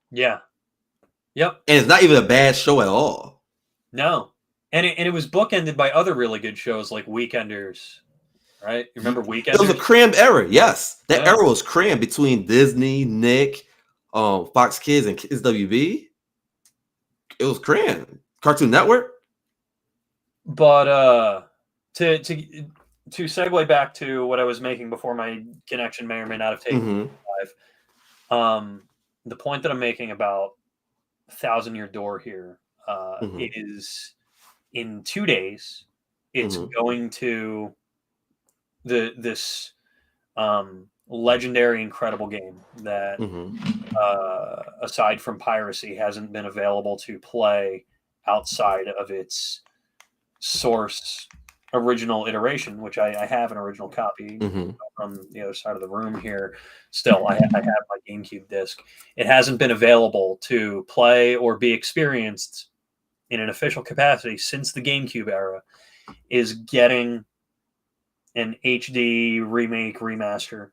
B: Yeah. Yep.
A: And it's not even a bad show at all.
B: No. And it was bookended by other really good shows like Weekenders. Right? You remember Weekenders?
A: It was a crammed era. Yes. That era was crammed between Disney, Nick, Fox Kids, and Kids WB. It was crammed. Cartoon Network.
B: But to segue back to what I was making before my connection may or may not have taken live, the point that I'm making about 1,000-Year Door here is in 2 days, it's going to this legendary, incredible game that, aside from piracy, hasn't been available to play outside of its source original iteration, which I have an original copy from the other side of the room here. Still, I have my GameCube disc. It hasn't been available to play or be experienced in an official capacity since the GameCube era, is getting an HD remake, remaster,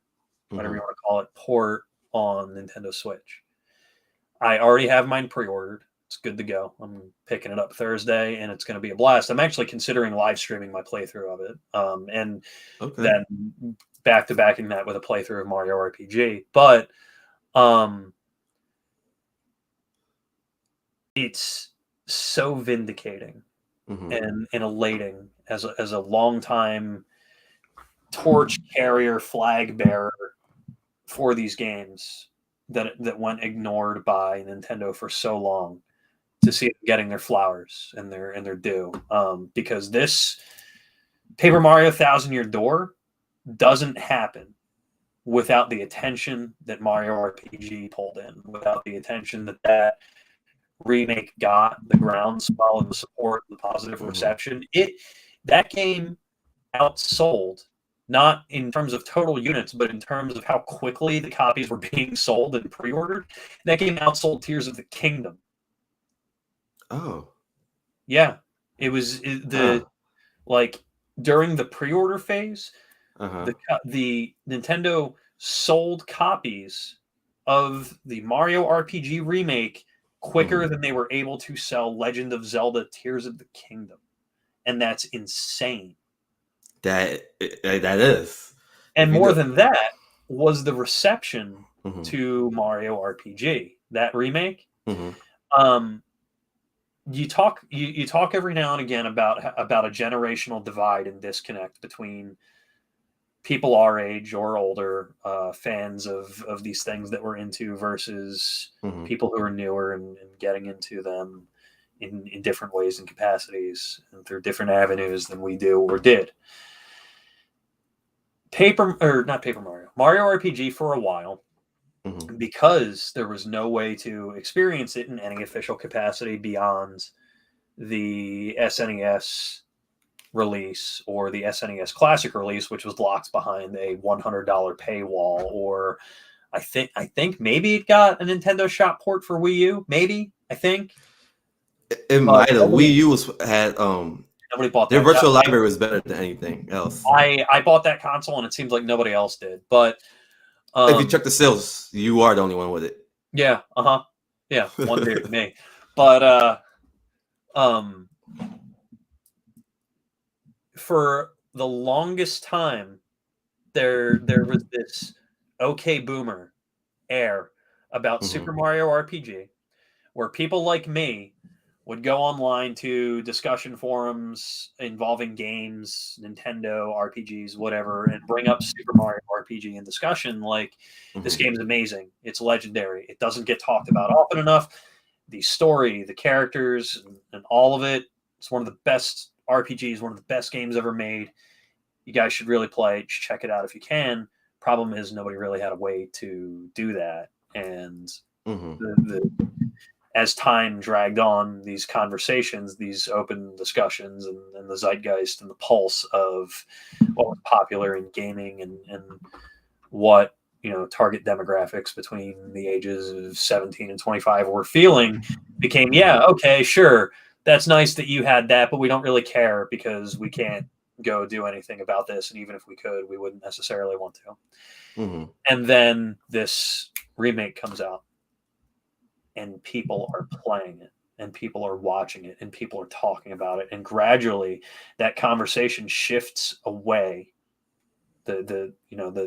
B: whatever you want to call it, port on Nintendo Switch. I already have mine pre-ordered. It's good to go. I'm picking it up Thursday, and it's going to be a blast. I'm actually considering live streaming my playthrough of it, and then back-to-backing that with a playthrough of Mario RPG. But it's so vindicating and elating as a long-time torch carrier, flag bearer for these games that went ignored by Nintendo for so long, to see them getting their flowers and their due. Because this Paper Mario Thousand Year Door doesn't happen without the attention that Mario RPG pulled in, without the attention that remake got, the groundswell and the support, the positive reception. That game outsold, not in terms of total units, but in terms of how quickly the copies were being sold and pre-ordered. That game outsold Tears of the Kingdom.
A: Oh,
B: yeah, it was like during the pre-order phase, the Nintendo sold copies of the Mario RPG remake quicker than they were able to sell Legend of Zelda Tears of the Kingdom, and that's insane.
A: That is,
B: and more than that was the reception to Mario RPG, that remake. You talk every now and again about a generational divide and disconnect between people our age or older, fans of these things that we're into, versus people who are newer and getting into them in different ways and capacities and through different avenues than we do or did. Mario RPG for a while, because there was no way to experience it in any official capacity beyond the SNES release or the SNES Classic release, which was locked behind a $100 paywall. Or I think maybe it got a Nintendo Shop port for Wii U. Maybe, I think
A: it might have. Wii U had
B: nobody bought
A: their virtual library was better than anything else.
B: I bought that console, and it seems like nobody else did. But
A: if you check the sales, you are the only one with it.
B: Yeah. Yeah. One beer to me. But for the longest time, there was this okay boomer air about Super Mario RPG, where people like me would go online to discussion forums involving games, Nintendo, RPGs, whatever, and bring up Super Mario RPG in discussion. Like, this game's amazing. It's legendary. It doesn't get talked about often enough. The story, the characters, and all of it. It's one of the best RPGs, one of the best games ever made. You guys should really play it. Check it out if you can. Problem is, nobody really had a way to do that. And as time dragged on, these conversations, these open discussions, and the zeitgeist and the pulse of what was popular in gaming and what, target demographics between the ages of 17 and 25 were feeling, became, yeah, okay, sure, that's nice that you had that, but we don't really care because we can't go do anything about this. And even if we could, we wouldn't necessarily want to. And then this remake comes out, and people are playing it, and people are watching it, and people are talking about it. And gradually that conversation shifts away. The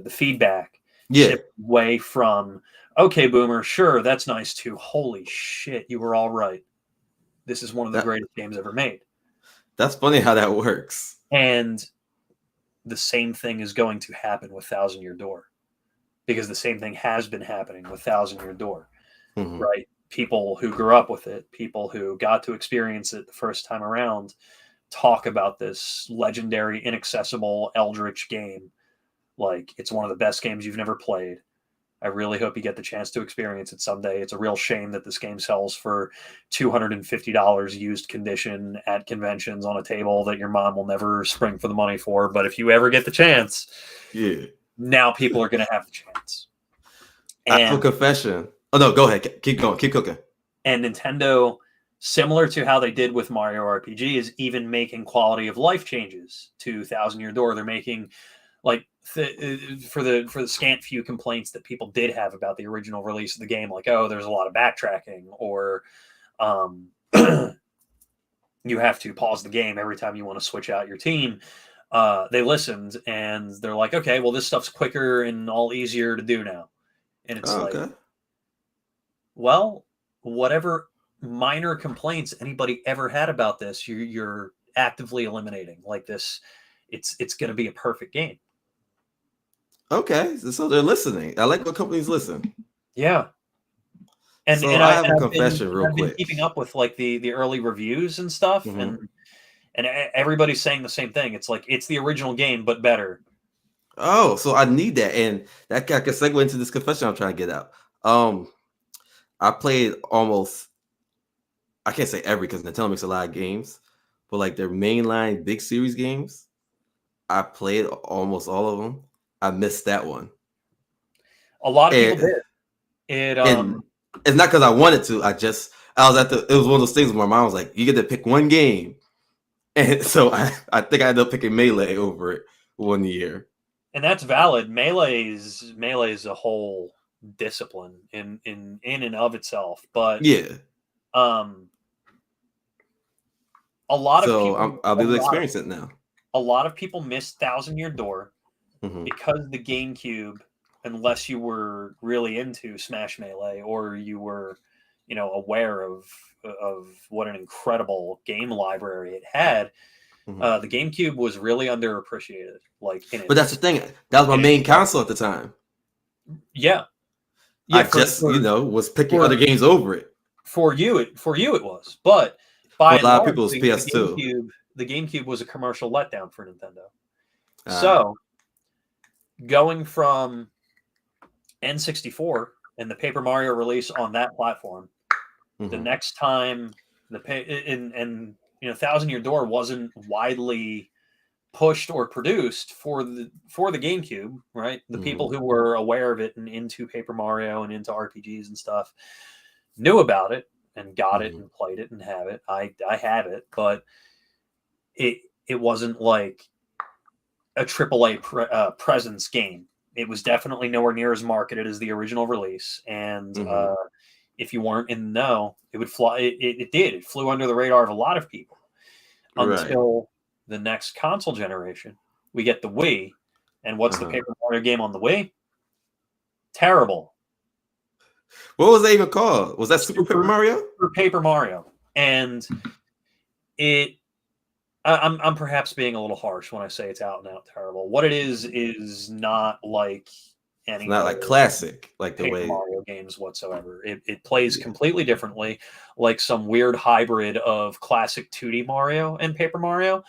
B: feedback shifts away from, okay, boomer, sure, that's nice too. Holy shit, you were all right. This is one of the greatest games ever made.
A: That's funny how that works.
B: And the same thing is going to happen with Thousand Year Door, because the same thing has been happening with Thousand Year Door, right? People who grew up with it, people who got to experience it the first time around, talk about this legendary, inaccessible, eldritch game like it's one of the best games you've never played. I really hope you get the chance to experience it someday. It's a real shame that this game sells for $250 used condition at conventions on a table that your mom will never spring for the money for. But if you ever get the chance, now people are going to have the chance.
A: And I have a confession. Oh, no, go ahead. Keep going. Keep cooking.
B: And Nintendo similar to how they did with Mario RPG, is even making quality of life changes to Thousand Year Door. They're making like for the scant few complaints that people did have about the original release of the game, like, oh, there's a lot of backtracking, or you have to pause the game every time you want to switch out your team. They listened and they're like, okay, well, this stuff's quicker and all easier to do now. And it's well, whatever minor complaints anybody ever had about this, you're actively eliminating. Like this, it's going to be a perfect game.
A: Okay, so they're listening. I like when companies listen.
B: Yeah. And,
A: so I have a confession real quick.
B: I've been keeping up with like the early reviews and stuff, and everybody's saying the same thing. It's like it's the original game but better.
A: Oh, so I need that, and that I can segue into this confession I'm trying to get out. I played almost, I can't say every because Nintendo makes a lot of games, but like their mainline big series games, I played almost all of them. I missed that one.
B: A lot of people did.
A: And it's not because I wanted to. I was it was one of those things where my mom was like, you get to pick one game. And so I think I ended up picking Melee over it one year.
B: And that's valid. Melee is a whole discipline in and of itself. But
A: yeah.
B: A lot of people
A: I'll be able to experience it now.
B: A lot of people missed Thousand Year Door because the GameCube, unless you were really into Smash Melee or you were, aware of what an incredible game library it had, the GameCube was really underappreciated.
A: But that's the thing. That was my main console at the time.
B: Yeah.
A: I was picking other games over it.
B: For you it was. But by
A: a lot of people, it was PS2.
B: The GameCube was a commercial letdown for Nintendo. So going from N64 and the Paper Mario release on that platform, the next time Thousand Year Door wasn't widely pushed or produced for the GameCube, right? The people who were aware of it and into Paper Mario and into RPGs and stuff knew about it and got it and played it and have it. I have it, but it wasn't like a AAA presence game. It was definitely nowhere near as marketed as the original release, and if you weren't in the know, it would fly. It did. It flew under the radar of a lot of people until the next console generation. We get the Wii, and what's the Paper Mario game on the Wii? Terrible.
A: What was that even called? Was that Super Paper Mario?
B: Super Paper Mario, and it. I'm perhaps being a little harsh when I say it's out and out terrible. What it is not like any.
A: It's not like classic, like the way
B: Mario games whatsoever. It plays completely differently, like some weird hybrid of classic 2D Mario and Paper Mario,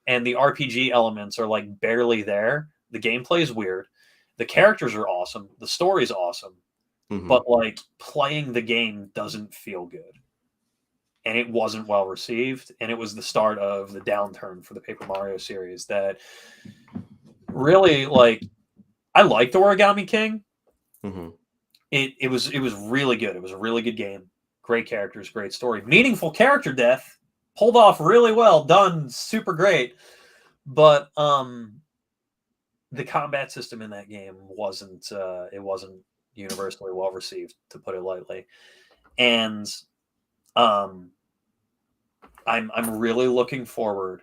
B: and the RPG elements are like barely there. The gameplay is weird. The characters are awesome. The story is awesome, but like playing the game doesn't feel good. And it wasn't well received, and it was the start of the downturn for the Paper Mario series that really, like, I liked Origami King. It was really good. It was a really good game. Great characters, great story. Meaningful character death. Pulled off really well. Done super great. But the combat system in that game wasn't universally well received, to put it lightly. And I'm really looking forward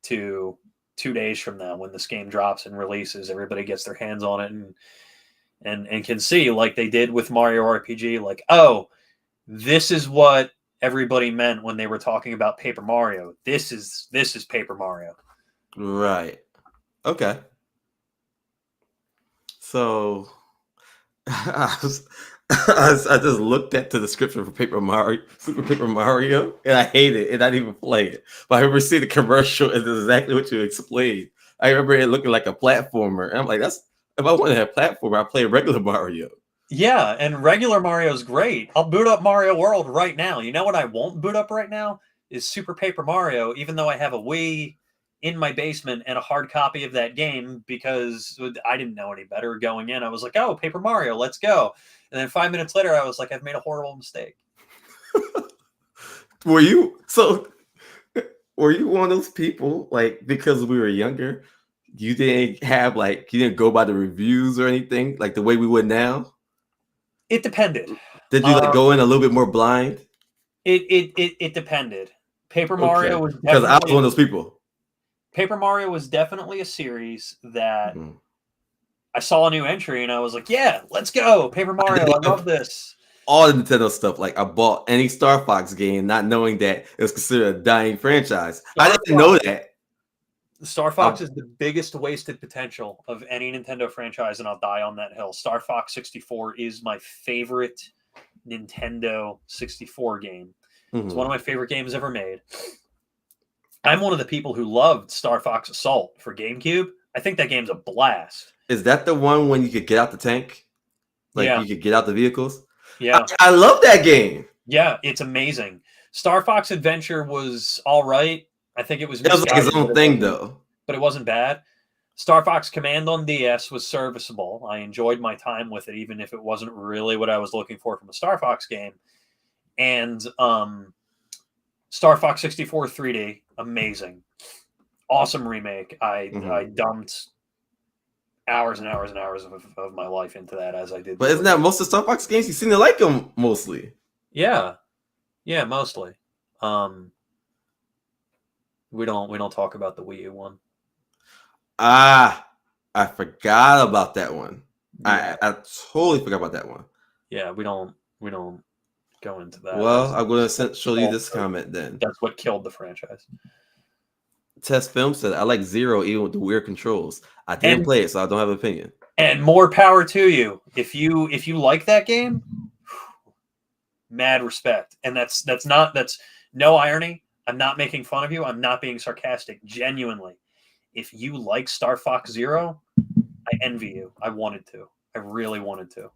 B: to 2 days from now when this game drops and releases. Everybody gets their hands on it and can see, like they did with Mario RPG, like, oh, this is what everybody meant when they were talking about Paper Mario. This is Paper Mario.
A: Right. Okay. So I just looked at the description for Super Paper Mario, and I hate it, and I didn't even play it. But I remember seeing the commercial, and it's exactly what you explained. I remember it looking like a platformer, and I'm like, if I want to have a platformer, I'll play regular Mario.
B: Yeah, and regular Mario's great. I'll boot up Mario World right now. You know what I won't boot up right now is Super Paper Mario, even though I have a Wii in my basement and a hard copy of that game because I didn't know any better going in. I was like, oh, Paper Mario, let's go. And then 5 minutes later, I was like, I've made a horrible mistake.
A: Were you so? Were you one of those people like because we were younger? You didn't have like you didn't go by the reviews or anything like the way we would now.
B: It depended.
A: Did you like go in a little bit more blind?
B: It depended. Paper Mario was
A: because I was
B: definitely
A: one of those people.
B: Paper Mario was definitely a series that I saw a new entry and I was like, yeah, let's go. Paper Mario, I love this.
A: All the Nintendo stuff. Like I bought any Star Fox game, not knowing that it was considered a dying franchise. I didn't know that.
B: Star Fox is the biggest wasted potential of any Nintendo franchise, and I'll die on that hill. Star Fox 64 is my favorite Nintendo 64 game. It's one of my favorite games ever made. I'm one of the people who loved Star Fox Assault for GameCube. I think that game's a blast.
A: Is that the one when you could get out the tank? Like you could get out the vehicles?
B: Yeah.
A: I love that game.
B: Yeah, it's amazing. Star Fox Adventure was all right. I think it was
A: like his own thing, though.
B: But it wasn't bad. Star Fox Command on DS was serviceable. I enjoyed my time with it, even if it wasn't really what I was looking for from a Star Fox game. And Star Fox 64 3D, amazing. Awesome remake. I dumped hours and hours and hours of my life into that as I did.
A: But isn't that most of Star Fox games? You seem to like them mostly.
B: Yeah. Yeah, mostly. We don't talk about the Wii U one.
A: I forgot about that one. Yeah. I totally forgot about that one.
B: Yeah, we don't go into that.
A: Well, I'm going to show you this comment then.
B: That's what killed the franchise.
A: Test Film said, I like Zero even with the weird controls. I didn't play it, so I don't have an opinion.
B: And more power to you. If you like that game, mad respect. And that's no irony. I'm not making fun of you. I'm not being sarcastic. Genuinely. If you like Star Fox Zero, I envy you. I wanted to. I really wanted to.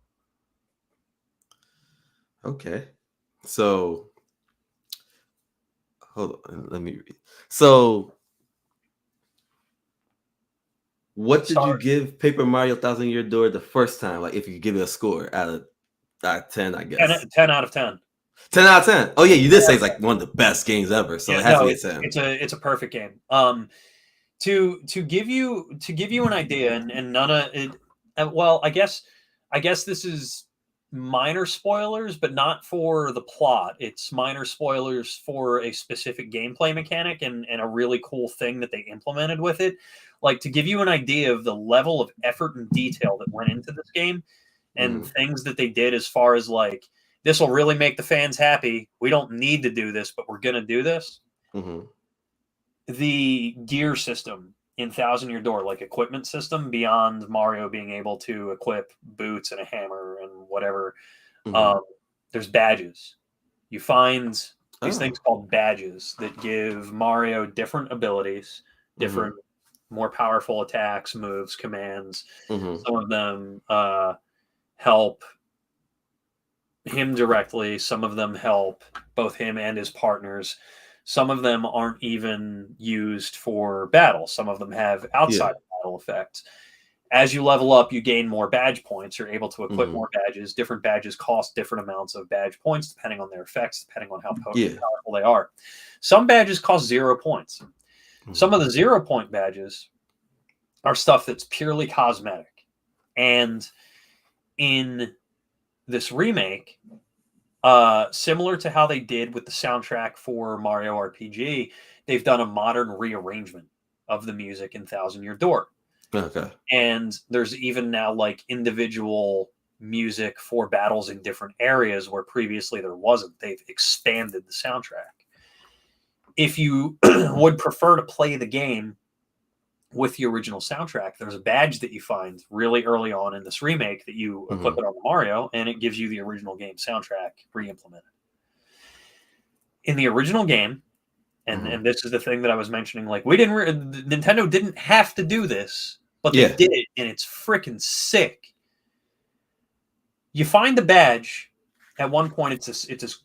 A: Okay. So, hold on. Let me read. So, what did you give Paper Mario Thousand Year Door the first time? Like, if you give it a score out of 10, I guess.
B: 10 out of 10.
A: 10 out of 10. Oh, yeah. You did say it's like one of the best games ever. So, it has to be a 10.
B: It's a perfect game. To give you an idea, and none of it. Well, I guess this is minor spoilers, but not for the plot. It's minor spoilers for a specific gameplay mechanic and a really cool thing that they implemented with it. Like, to give you an idea of the level of effort and detail that went into this game and things that they did as far as like, this will really make the fans happy. We don't need to do this, but we're going to do this. The gear system in Thousand Year Door, like equipment system beyond Mario being able to equip boots and a hammer and whatever. There's badges. You find these things called badges that give Mario different abilities, different, more powerful attacks, moves, commands. Some of them help him directly. Some of them help both him and his partners. Some of them aren't even used for battle. Some of them have outside battle effects. As you level up, you gain more badge points. You're able to equip more badges. Different badges cost different amounts of badge points, depending on their effects, depending on how powerful they are. Some badges cost 0 points. Some of the 0 point badges are stuff that's purely cosmetic. And in this remake, similar to how they did with the soundtrack for Mario RPG, they've done a modern rearrangement of the music in Thousand Year Door.
A: Okay.
B: And there's even now like individual music for battles in different areas where previously there wasn't. They've expanded the soundtrack. If you would prefer to play the game with the original soundtrack, there's a badge that you find really early on in this remake that you equip it on the Mario, and it gives you the original game soundtrack re-implemented. In the original game, and this is the thing that I was mentioning, like Nintendo didn't have to do this, but they did it, and it's freaking sick. You find the badge. At one point, it's this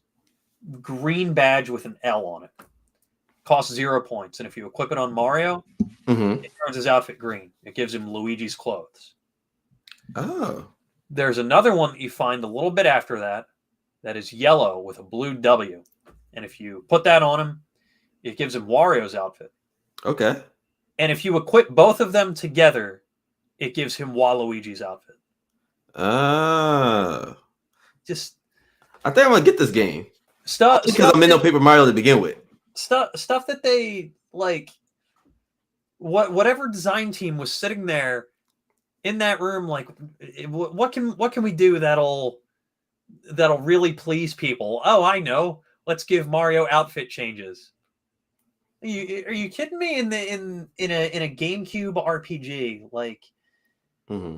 B: green badge with an L on it. Costs 0 points, and if you equip it on Mario, it turns his outfit green. It gives him Luigi's clothes.
A: Oh.
B: There's another one that you find a little bit after that is yellow with a blue W, and if you put that on him, it gives him Wario's outfit.
A: Okay.
B: And if you equip both of them together, it gives him Waluigi's outfit. Just,
A: I think I'm gonna get this game.
B: Stuff
A: because I'm in no Paper Mario to begin with.
B: Stuff that they like. Whatever design team was sitting there in that room, like, what can we do that'll really please people? Oh, I know. Let's give Mario outfit changes. Are you kidding me? In a GameCube RPG, like,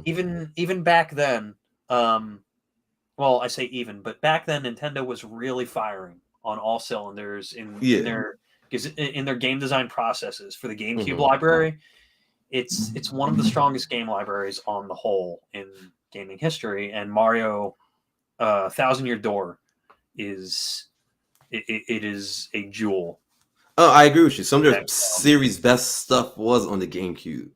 B: even back then, well, I say even, but back then Nintendo was really firing on all cylinders in their game design processes for the GameCube library. It's one of the strongest game libraries on the whole in gaming history, and Mario Thousand Year Door is a jewel.
A: Oh, I agree with you. Some of their series' best stuff was on the GameCube.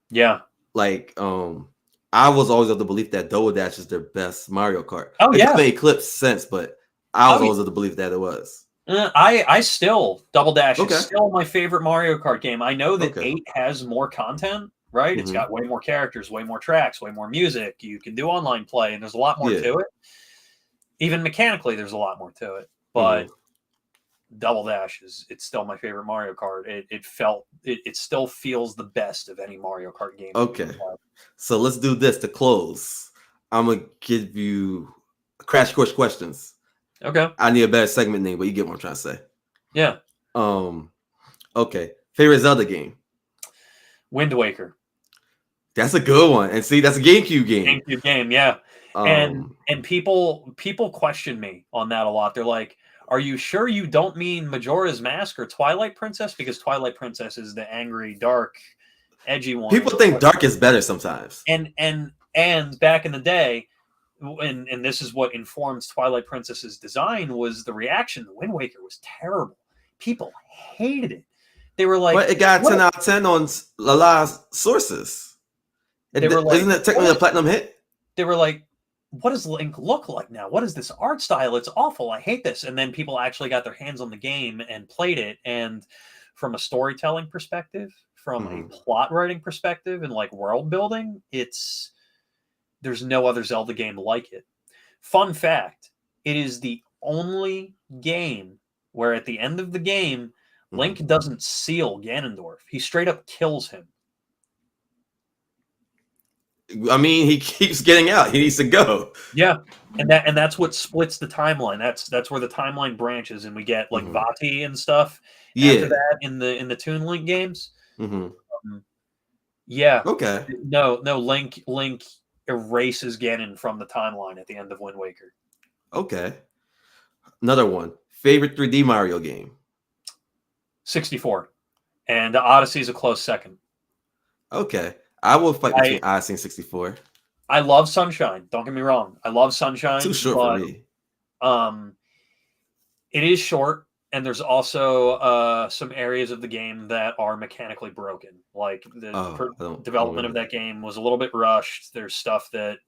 B: Yeah.
A: Like, I was always of the belief that Double Dash is their best Mario Kart.
B: Oh, yeah.
A: It made Eclipse sense, but I was always of the belief that it was.
B: I still, Double Dash is still my favorite Mario Kart game. I know that 8 has more content, right? It's got way more characters, way more tracks, way more music. You can do online play, and there's a lot more to it. Even mechanically, there's a lot more to it. But Double Dash it's still my favorite Mario Kart. It still feels the best of any Mario Kart game.
A: Okay, so let's do this to close. I'm gonna give you crash course questions.
B: Okay,
A: I need a better segment name, but you get what I'm trying to say.
B: Yeah.
A: Okay, favorite Zelda game?
B: Wind Waker.
A: That's a good one, and see, that's a GameCube game.
B: GameCube game, yeah. And people question me on that a lot. They're like, are you sure you don't mean Majora's Mask or Twilight Princess? Because Twilight Princess is the angry, dark, edgy one.
A: People think dark is better sometimes.
B: And back in the day, and this is what informs Twilight Princess's design, was the reaction. The Wind Waker was terrible. People hated it. They were like,
A: but it got 10 out of 10 on a lot of sources. Isn't it technically a platinum hit?
B: They were like, what does Link look like now? What is this art style? It's awful. I hate this. And then people actually got their hands on the game and played it. And from a storytelling perspective, from a plot writing perspective, and like world building, there's no other Zelda game like it. Fun fact, it is the only game where at the end of the game, Link doesn't seal Ganondorf. He straight up kills him.
A: I mean, he keeps getting out. He needs to go.
B: Yeah, and that's what splits the timeline. That's where the timeline branches, and we get like Vati and stuff. After that, in the Toon Link games. Yeah.
A: Okay.
B: No. Link erases Ganon from the timeline at the end of Wind Waker.
A: Okay. Another one. Favorite 3D Mario game?
B: 64, and Odyssey is a close second.
A: Okay. I will fight between Odyssey and 64.
B: I love Sunshine. Don't get me wrong. I love Sunshine.
A: Too short for me.
B: It is short, and there's also some areas of the game that are mechanically broken. Like the development of that game was a little bit rushed. There's stuff that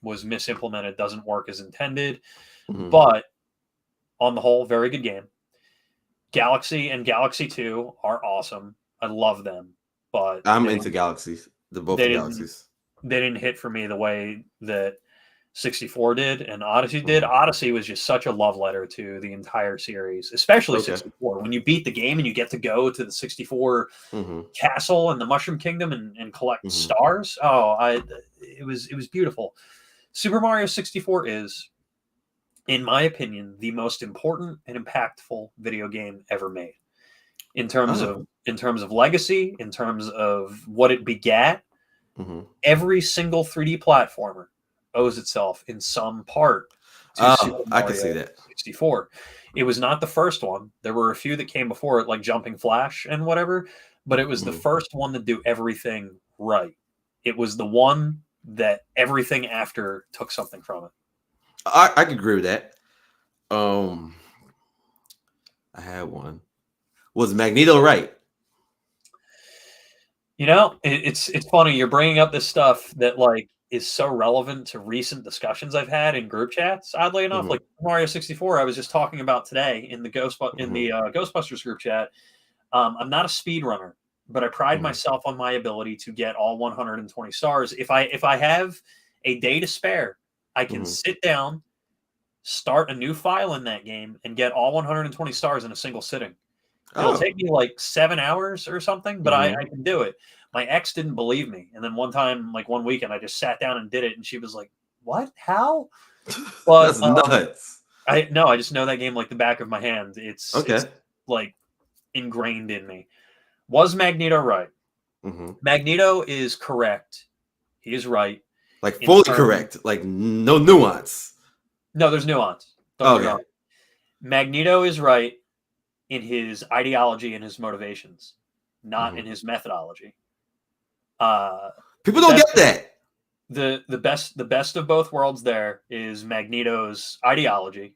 B: was misimplemented, doesn't work as intended. But on the whole, very good game. Galaxy and Galaxy 2 are awesome. I love them. But
A: I'm into Galaxies. Both Galaxies.
B: They didn't hit for me the way that 64 did and Odyssey did. Odyssey was just such a love letter to the entire series, especially 64. When you beat the game and you get to go to the 64 castle and the Mushroom Kingdom and collect stars. It was beautiful. Super Mario 64 is, in my opinion, the most important and impactful video game ever made. In terms of legacy, in terms of what it begat, every single 3D platformer owes itself in some part to Super Mario
A: I can see that.
B: 64. It was not the first one. There were a few that came before it, like Jumping Flash and whatever, but it was the first one to do everything right. It was the one that everything after took something from it.
A: I can agree with that. I had one. Was Magneto right?
B: You know, it's funny. You're bringing up this stuff that, like, is so relevant to recent discussions I've had in group chats. Oddly enough, like Mario 64, I was just talking about today in the Ghostbusters group chat. I'm not a speedrunner, but I pride myself on my ability to get all 120 stars. If I have a day to spare, I can sit down, start a new file in that game, and get all 120 stars in a single sitting. It'll take me like 7 hours or something, but I can do it. My ex didn't believe me. And then one time, like one weekend, I just sat down and did it. And she was like, what? How? But
A: that's nuts.
B: I just know that game like the back of my hand. It's like ingrained in me. Was Magneto right? Magneto is correct. He is right.
A: Like fully correct. Like no nuance.
B: No, there's nuance. Magneto is right in his ideology and his motivations, not in his methodology.
A: People don't get that.
B: The best of both worlds there is Magneto's ideology,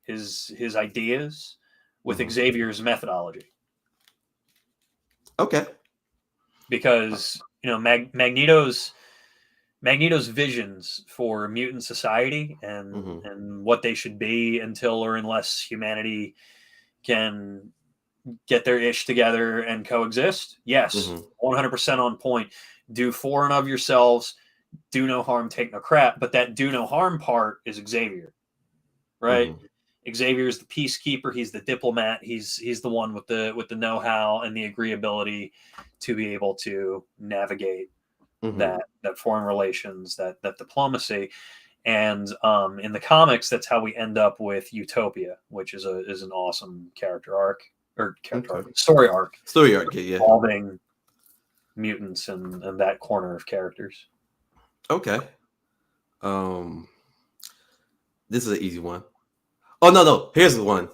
B: his ideas with Xavier's methodology.
A: Okay.
B: Because Magneto's visions for mutant society and what they should be until or unless humanity can get their ish together and coexist. Yes, 100% on point. Do for and of yourselves. Do no harm, take no crap. But that do no harm part is Xavier, right? Xavier is the peacekeeper. He's the diplomat. He's the one with the know-how and the agreeability to be able to navigate that foreign relations, that diplomacy. And in the comics, that's how we end up with Utopia, which is an awesome character arc or story arc.
A: Story arc, yeah.
B: Involving mutants and that corner of characters.
A: Okay. This is an easy one. Oh no. Here's the one.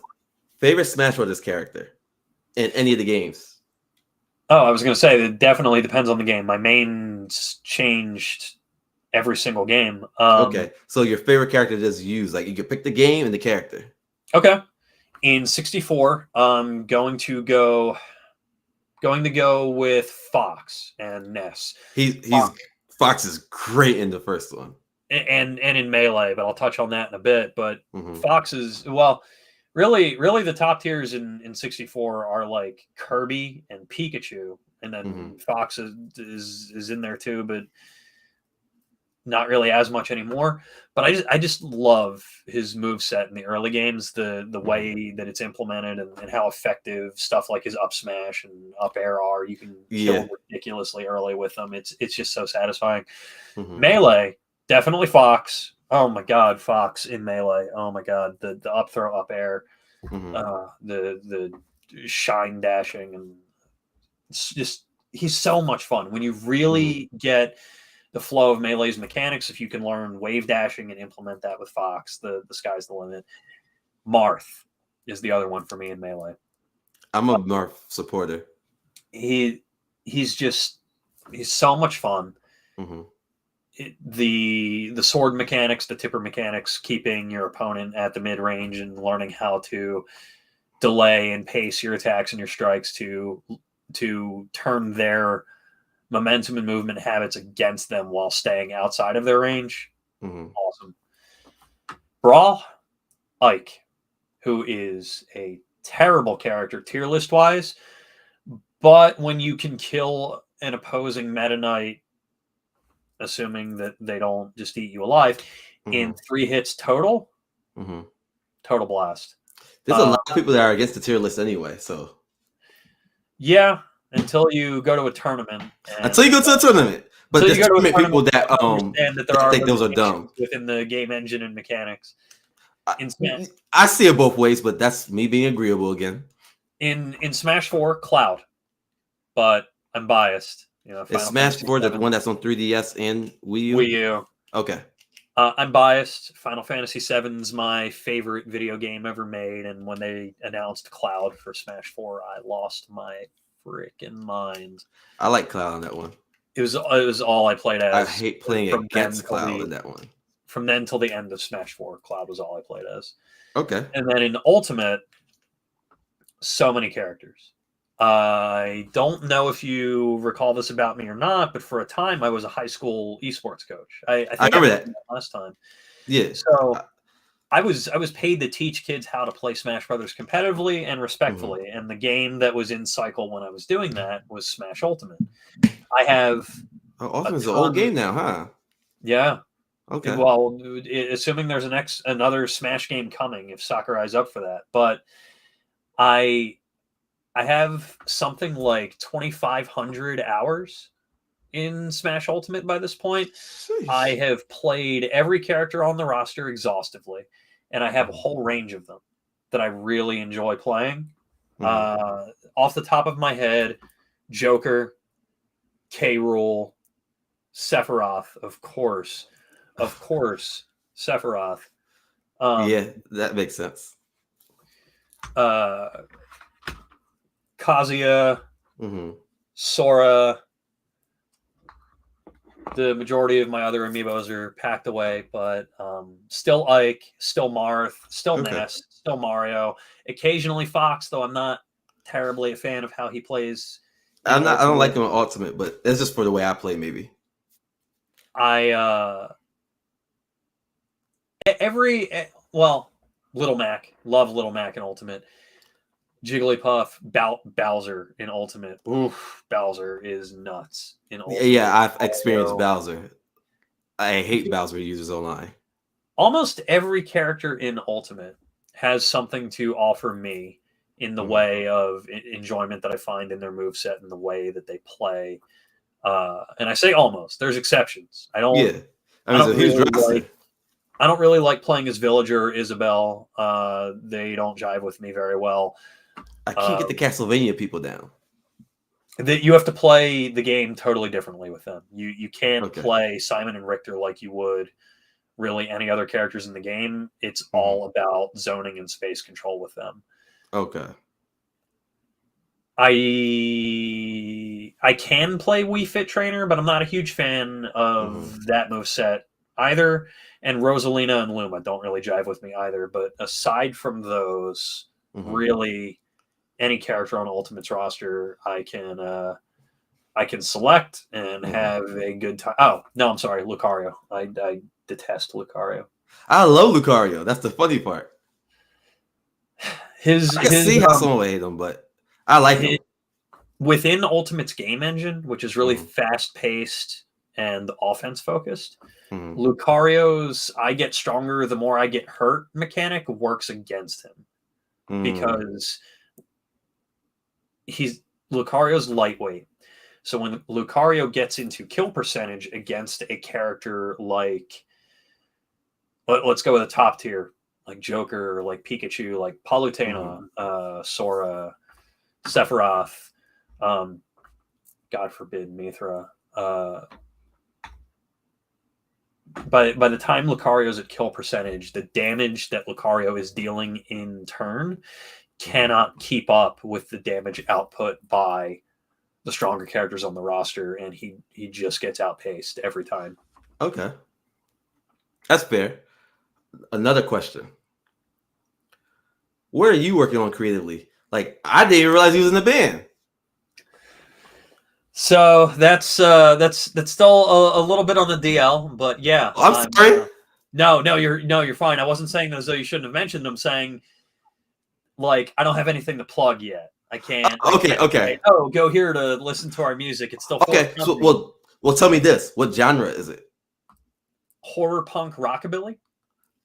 A: Favorite Smash Brothers character in any of the games?
B: Oh, I was going to say it definitely depends on the game. My main's changed every single game.
A: Okay, so your favorite character just use, like, you can pick the game and the character.
B: Okay, in 64, I'm going to go with Fox and Ness.
A: Fox is great in the first one,
B: and in Melee, but I'll touch on that in a bit. But Fox is really the top tiers in 64 are like Kirby and Pikachu, and then Fox is in there too, but not really as much anymore. But I just love his moveset in the early games, the way that it's implemented and how effective stuff like his up smash and up air are. You can kill ridiculously early with them. It's just so satisfying. Melee, definitely Fox. Oh my god, Fox in Melee. Oh my god, the up throw, up air, the shine dashing, and it's just, he's so much fun when you really get the flow of Melee's mechanics. If you can learn wave dashing and implement that with Fox, the sky's the limit. Marth is the other one for me in Melee.
A: I'm a Marth supporter.
B: He's so much fun. The sword mechanics, the tipper mechanics, keeping your opponent at the mid range and learning how to delay and pace your attacks and your strikes to turn their momentum and movement habits against them while staying outside of their range. Awesome. Brawl, Ike, who is a terrible character tier list wise, but when you can kill an opposing Meta Knight, assuming that they don't just eat you alive, in 3 hits total, total blast.
A: There's a lot of people that are against the tier list anyway, so
B: yeah. Until you go to a tournament.
A: But there's too many people that I think those are dumb
B: within the game engine and mechanics.
A: I see it both ways, but that's me being agreeable again.
B: In Smash 4, Cloud, but I'm biased.
A: Is Smash 4 the one that's on 3DS and Wii U?
B: Wii U.
A: Okay.
B: I'm biased. Final Fantasy VII is my favorite video game ever made, and when they announced Cloud for Smash 4, I lost my freaking mind.
A: I like Cloud on that one.
B: It was all I played as.
A: I hate playing against Cloud in that one.
B: From then till the end of Smash 4, Cloud was all I played as.
A: Okay.
B: And then in Ultimate, so many characters. I don't know if you recall this about me or not, but for a time I was a high school esports coach. I think I
A: remember
B: mentioned
A: that.
B: that last time.
A: Yeah.
B: So I was paid to teach kids how to play Smash Brothers competitively and respectfully,
A: Mm-hmm.
B: and the game that was in cycle when I was doing that was Smash Ultimate. I have a
A: Ultimate's an old
B: ton.
A: game now, huh?
B: Yeah.
A: Okay.
B: Well, assuming there's another Smash game coming, if Sakurai's up for that, but I have something like 2,500 hours in Smash Ultimate by this point. I
A: Sheesh.
B: have played every character on the roster exhaustively, and I have a
A: Mm-hmm.
B: whole range of them that I really enjoy playing.
A: Mm-hmm.
B: Off the top of my head, Joker, K. Rool, Sephiroth, of course, Sephiroth.
A: Yeah, that makes sense.
B: Uh, Kazuya,
A: Mm-hmm.
B: Sora. The majority of my other amiibos are packed away, but still Ike, still Marth, still
A: Okay.
B: Ness, still Mario. Occasionally Fox, though I'm not terribly a fan of how he plays in
A: I don't like
B: Ultimate.
A: him on Ultimate, but it's just for the way I play, maybe.
B: Well, Little Mac, love Little Mac in Ultimate. Jigglypuff, Bowser in Ultimate. Oof, Bowser is nuts in Ultimate.
A: Yeah, I've experienced
B: Mario.
A: Bowser. I hate Bowser users online.
B: Almost every character in Ultimate has something to offer me in the
A: Mm-hmm.
B: way of enjoyment that I find in their moveset and the way that they play. And I say almost. There's exceptions.
A: Yeah, I
B: I
A: mean, it's a
B: don't
A: huge
B: really
A: roster.
B: I don't really like playing as Villager or Isabelle. They don't jive with me very well.
A: I can't get the Castlevania people down.
B: That you have to play the game totally differently with them. You can't
A: Okay.
B: play Simon and Richter like you would really any other characters in the game. It's
A: Mm-hmm.
B: all about zoning and space control with them.
A: Okay.
B: I can play Wii Fit Trainer, but I'm not a huge fan
A: Mm-hmm.
B: of that moveset either. And Rosalina and Luma don't really jive with me either. But aside from those,
A: Mm-hmm.
B: really any character on Ultimate's roster, I can select and
A: Mm-hmm.
B: have a good time. Oh no, I'm sorry, Lucario. I detest Lucario.
A: I love Lucario. That's the funny part.
B: His
A: I can
B: his
A: see how someone would hate him, but I like
B: his
A: him.
B: within Ultimate's game engine, which is really
A: Mm-hmm.
B: fast paced and offense focused.
A: Mm-hmm.
B: Lucario's I get stronger the more I get hurt mechanic works against him because Lucario's lightweight. So when Lucario gets into kill percentage against a character like let's go with a top tier like Joker, like Pikachu, like Palutena, Sora, Sephiroth, God forbid Mithra. By the time Lucario's at kill percentage, the damage that Lucario is dealing in turn cannot keep up with the damage output by the stronger characters on the roster, and he just gets outpaced every time.
A: Okay. That's fair. Another question. What are you working on creatively? Like, I didn't even realize he was in the band.
B: So that's still a little bit on the DL, but yeah.
A: I'm sorry.
B: No, you're fine. I wasn't saying as though you shouldn't have mentioned. I'm saying like I don't have anything to plug yet. I can't say, oh, go here to listen to our music. It's still
A: Okay. So,
B: forthcoming.
A: well, tell me this. What genre is it?
B: Horror punk rockabilly.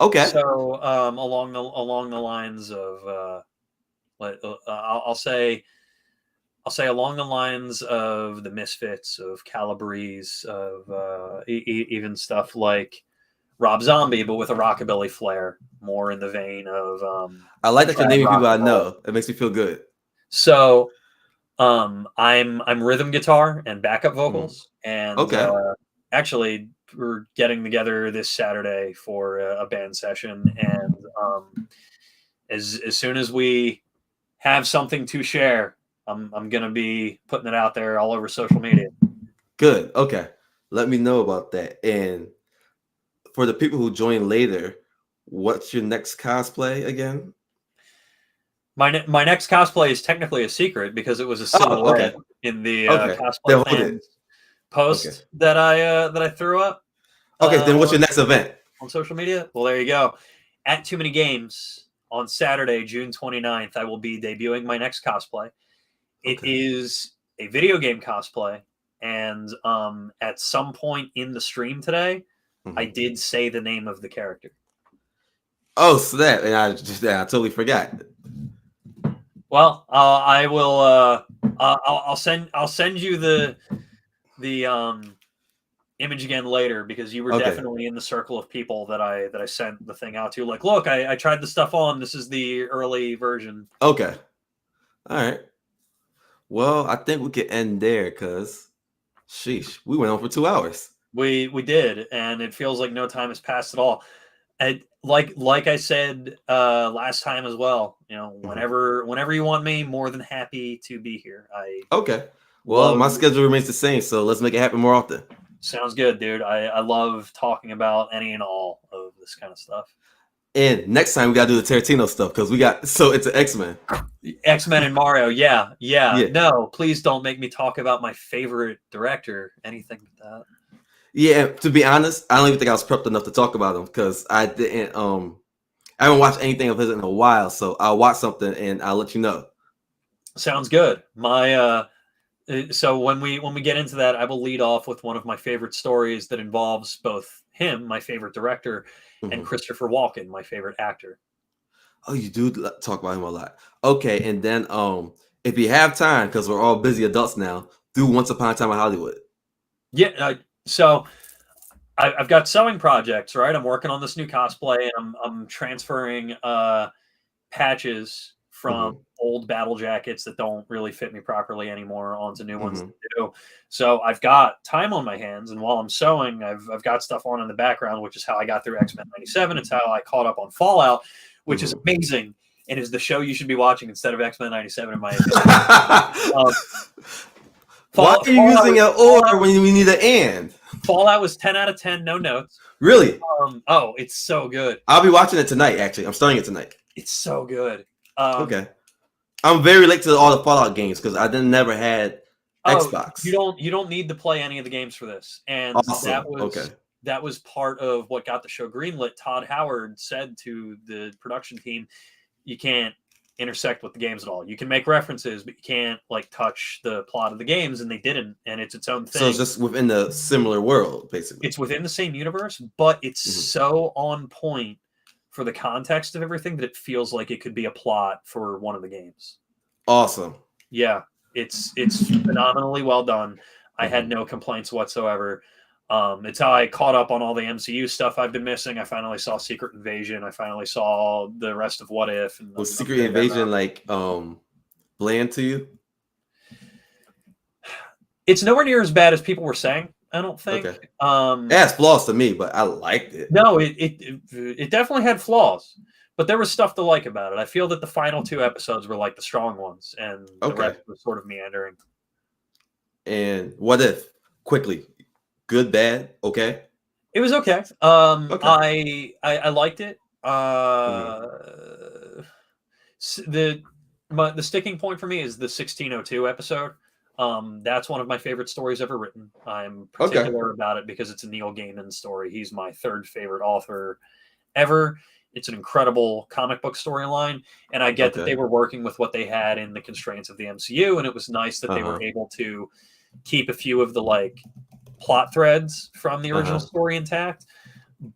A: Okay.
B: So along the lines of I'll say along the lines of the Misfits, of Calabrese, of even stuff like Rob Zombie, but with a rockabilly flair, more in the vein of
A: I like that you're naming people I
B: roll.
A: know. It makes me feel good.
B: So I'm rhythm guitar and backup vocals, and
A: Okay.
B: actually we're getting together this Saturday for a band session, and as soon as we have something to share, I'm gonna be putting it out there all over social media.
A: Good. Okay. Let me know about that. And for the people who join later, what's your next cosplay again?
B: My next cosplay is technically a secret because it was a silhouette in the cosplay fans post that I threw up.
A: Okay, then what's your next event
B: on social media? Well, there you go. At Too Many Games on Saturday, June 29th, I will be debuting my next cosplay. It is a video game cosplay, and at some point in the stream today, I did say the name of the character.
A: Oh, snap! And I totally forgot.
B: Well, I will. I'll send you the image again later because you were definitely in the circle of people that I sent the thing out to. Like, look, I tried the stuff on. This is the early version.
A: Okay. All right. Well, I think we could end there because, sheesh, we went on for 2 hours.
B: We did, and it feels like no time has passed at all. And like I said last time as well, whenever you want me, more than happy to be here.
A: Okay. Well, my schedule remains the same, so let's make it happen more often.
B: Sounds good, dude. I love talking about any and all of this kind of stuff.
A: And next time we gotta do the Tarantino stuff because it's an X-Men.
B: X-Men and Mario, yeah. No, please don't make me talk about my favorite director. Anything but that.
A: Yeah, to be honest, I don't even think I was prepped enough to talk about him because I didn't. I haven't watched anything of his in a while, so I'll watch something and I'll let you know.
B: Sounds good. So when we get into that, I will lead off with one of my favorite stories that involves both him, my favorite director, and Christopher Walken, my favorite actor.
A: Oh, you do talk about him a lot. Okay, and then if you have time, because we're all busy adults now, do Once Upon a Time in Hollywood.
B: Yeah, so I've got sewing projects, right? I'm working on this new cosplay, and I'm transferring patches from old battle jackets that don't really fit me properly anymore onto new ones that do. So I've got time on my hands, and while I'm sewing, I've got stuff on in the background, which is how I got through X-Men 97. It's how I caught up on Fallout, which is amazing and is the show you should be watching instead of X-Men 97 in my opinion.
A: Why are you using an or when we need an and?
B: Fallout was 10 out of 10, no notes.
A: Really?
B: It's so good.
A: I'll be watching it tonight, actually. I'm starting it tonight.
B: It's so good.
A: Okay. I'm very late to all the Fallout games because I never had Xbox.
B: You don't need to play any of the games for this. And
A: awesome.
B: that was part of what got the show greenlit. Todd Howard said to the production team, you can't intersect with the games at all. You can make references, but you can't touch the plot of the games, and they didn't, and it's its own thing.
A: So it's just within the similar world, basically.
B: It's within the same universe, but it's so on point for the context of everything that it feels like it could be a plot for one of the games.
A: Awesome.
B: Yeah, it's phenomenally well done. I had no complaints whatsoever. It's how I caught up on all the MCU stuff I've been missing. I finally saw Secret Invasion. I finally saw the rest of What If. And
A: was Secret Invasion bland to you?
B: It's nowhere near as bad as people were saying, I don't think.
A: Okay. It has flaws to me, but I liked it.
B: No, it definitely had flaws, but there was stuff to like about it. I feel that the final 2 episodes were like the strong ones, and the rest was sort of meandering.
A: And What If? Quickly. Good, bad, okay?
B: It was okay. I liked it. The sticking point for me is the 1602 episode. That's one of my favorite stories ever written. I'm particular about it because it's a Neil Gaiman story. He's my 3rd favorite author ever. It's an incredible comic book storyline, and I get that they were working with what they had in the constraints of the MCU, and it was nice that they were able to keep a few of the plot threads from the original story intact,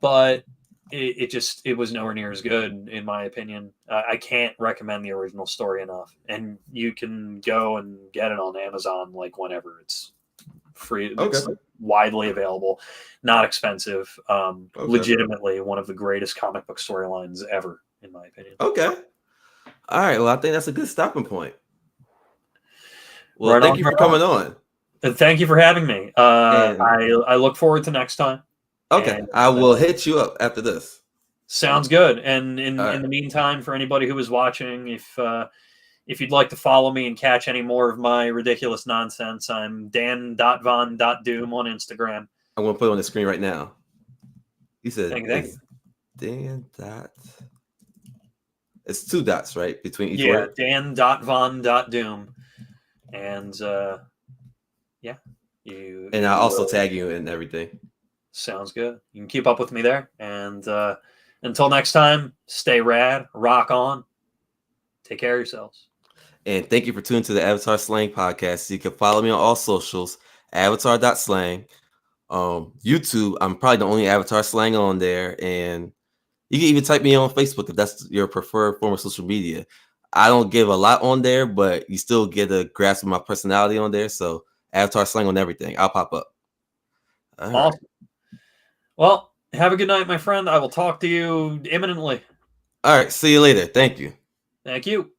B: but it was nowhere near as good in my opinion. I can't recommend the original story enough, and you can go and get it on Amazon whenever. It's free. It's widely available, not expensive. Legitimately one of the greatest comic book storylines ever, in my opinion.
A: Okay. All right. Well, I think that's a good stopping point. Well, thank you for coming on.
B: Thank you for having me. I look forward to next time.
A: Okay, I will hit you up after this.
B: Sounds good. And in the meantime, for anybody who is watching, if you'd like to follow me and catch any more of my ridiculous nonsense, I'm dan.von.doom on Instagram.
A: I'm going to put it on the screen right now. You said
B: thank you.
A: Dan. It's 2 dots, right, between each
B: Yeah,
A: word?
B: Dan.von.doom. And yeah,
A: And I'll also tag you in everything.
B: Sounds good. You can keep up with me there. And until next time, stay rad, rock on, take care of yourselves.
A: And thank you for tuning to the Avatar Slang Podcast. You can follow me on all socials, avatar.slang. YouTube, I'm probably the only Avatar Slang on there. And you can even type me on Facebook if that's your preferred form of social media. I don't give a lot on there, but you still get a grasp of my personality on there. So Avatar Slang on everything. I'll pop up.
B: All awesome. Right. Well, have a good night, my friend. I will talk to you imminently.
A: All right. See you later. Thank you.
B: Thank you.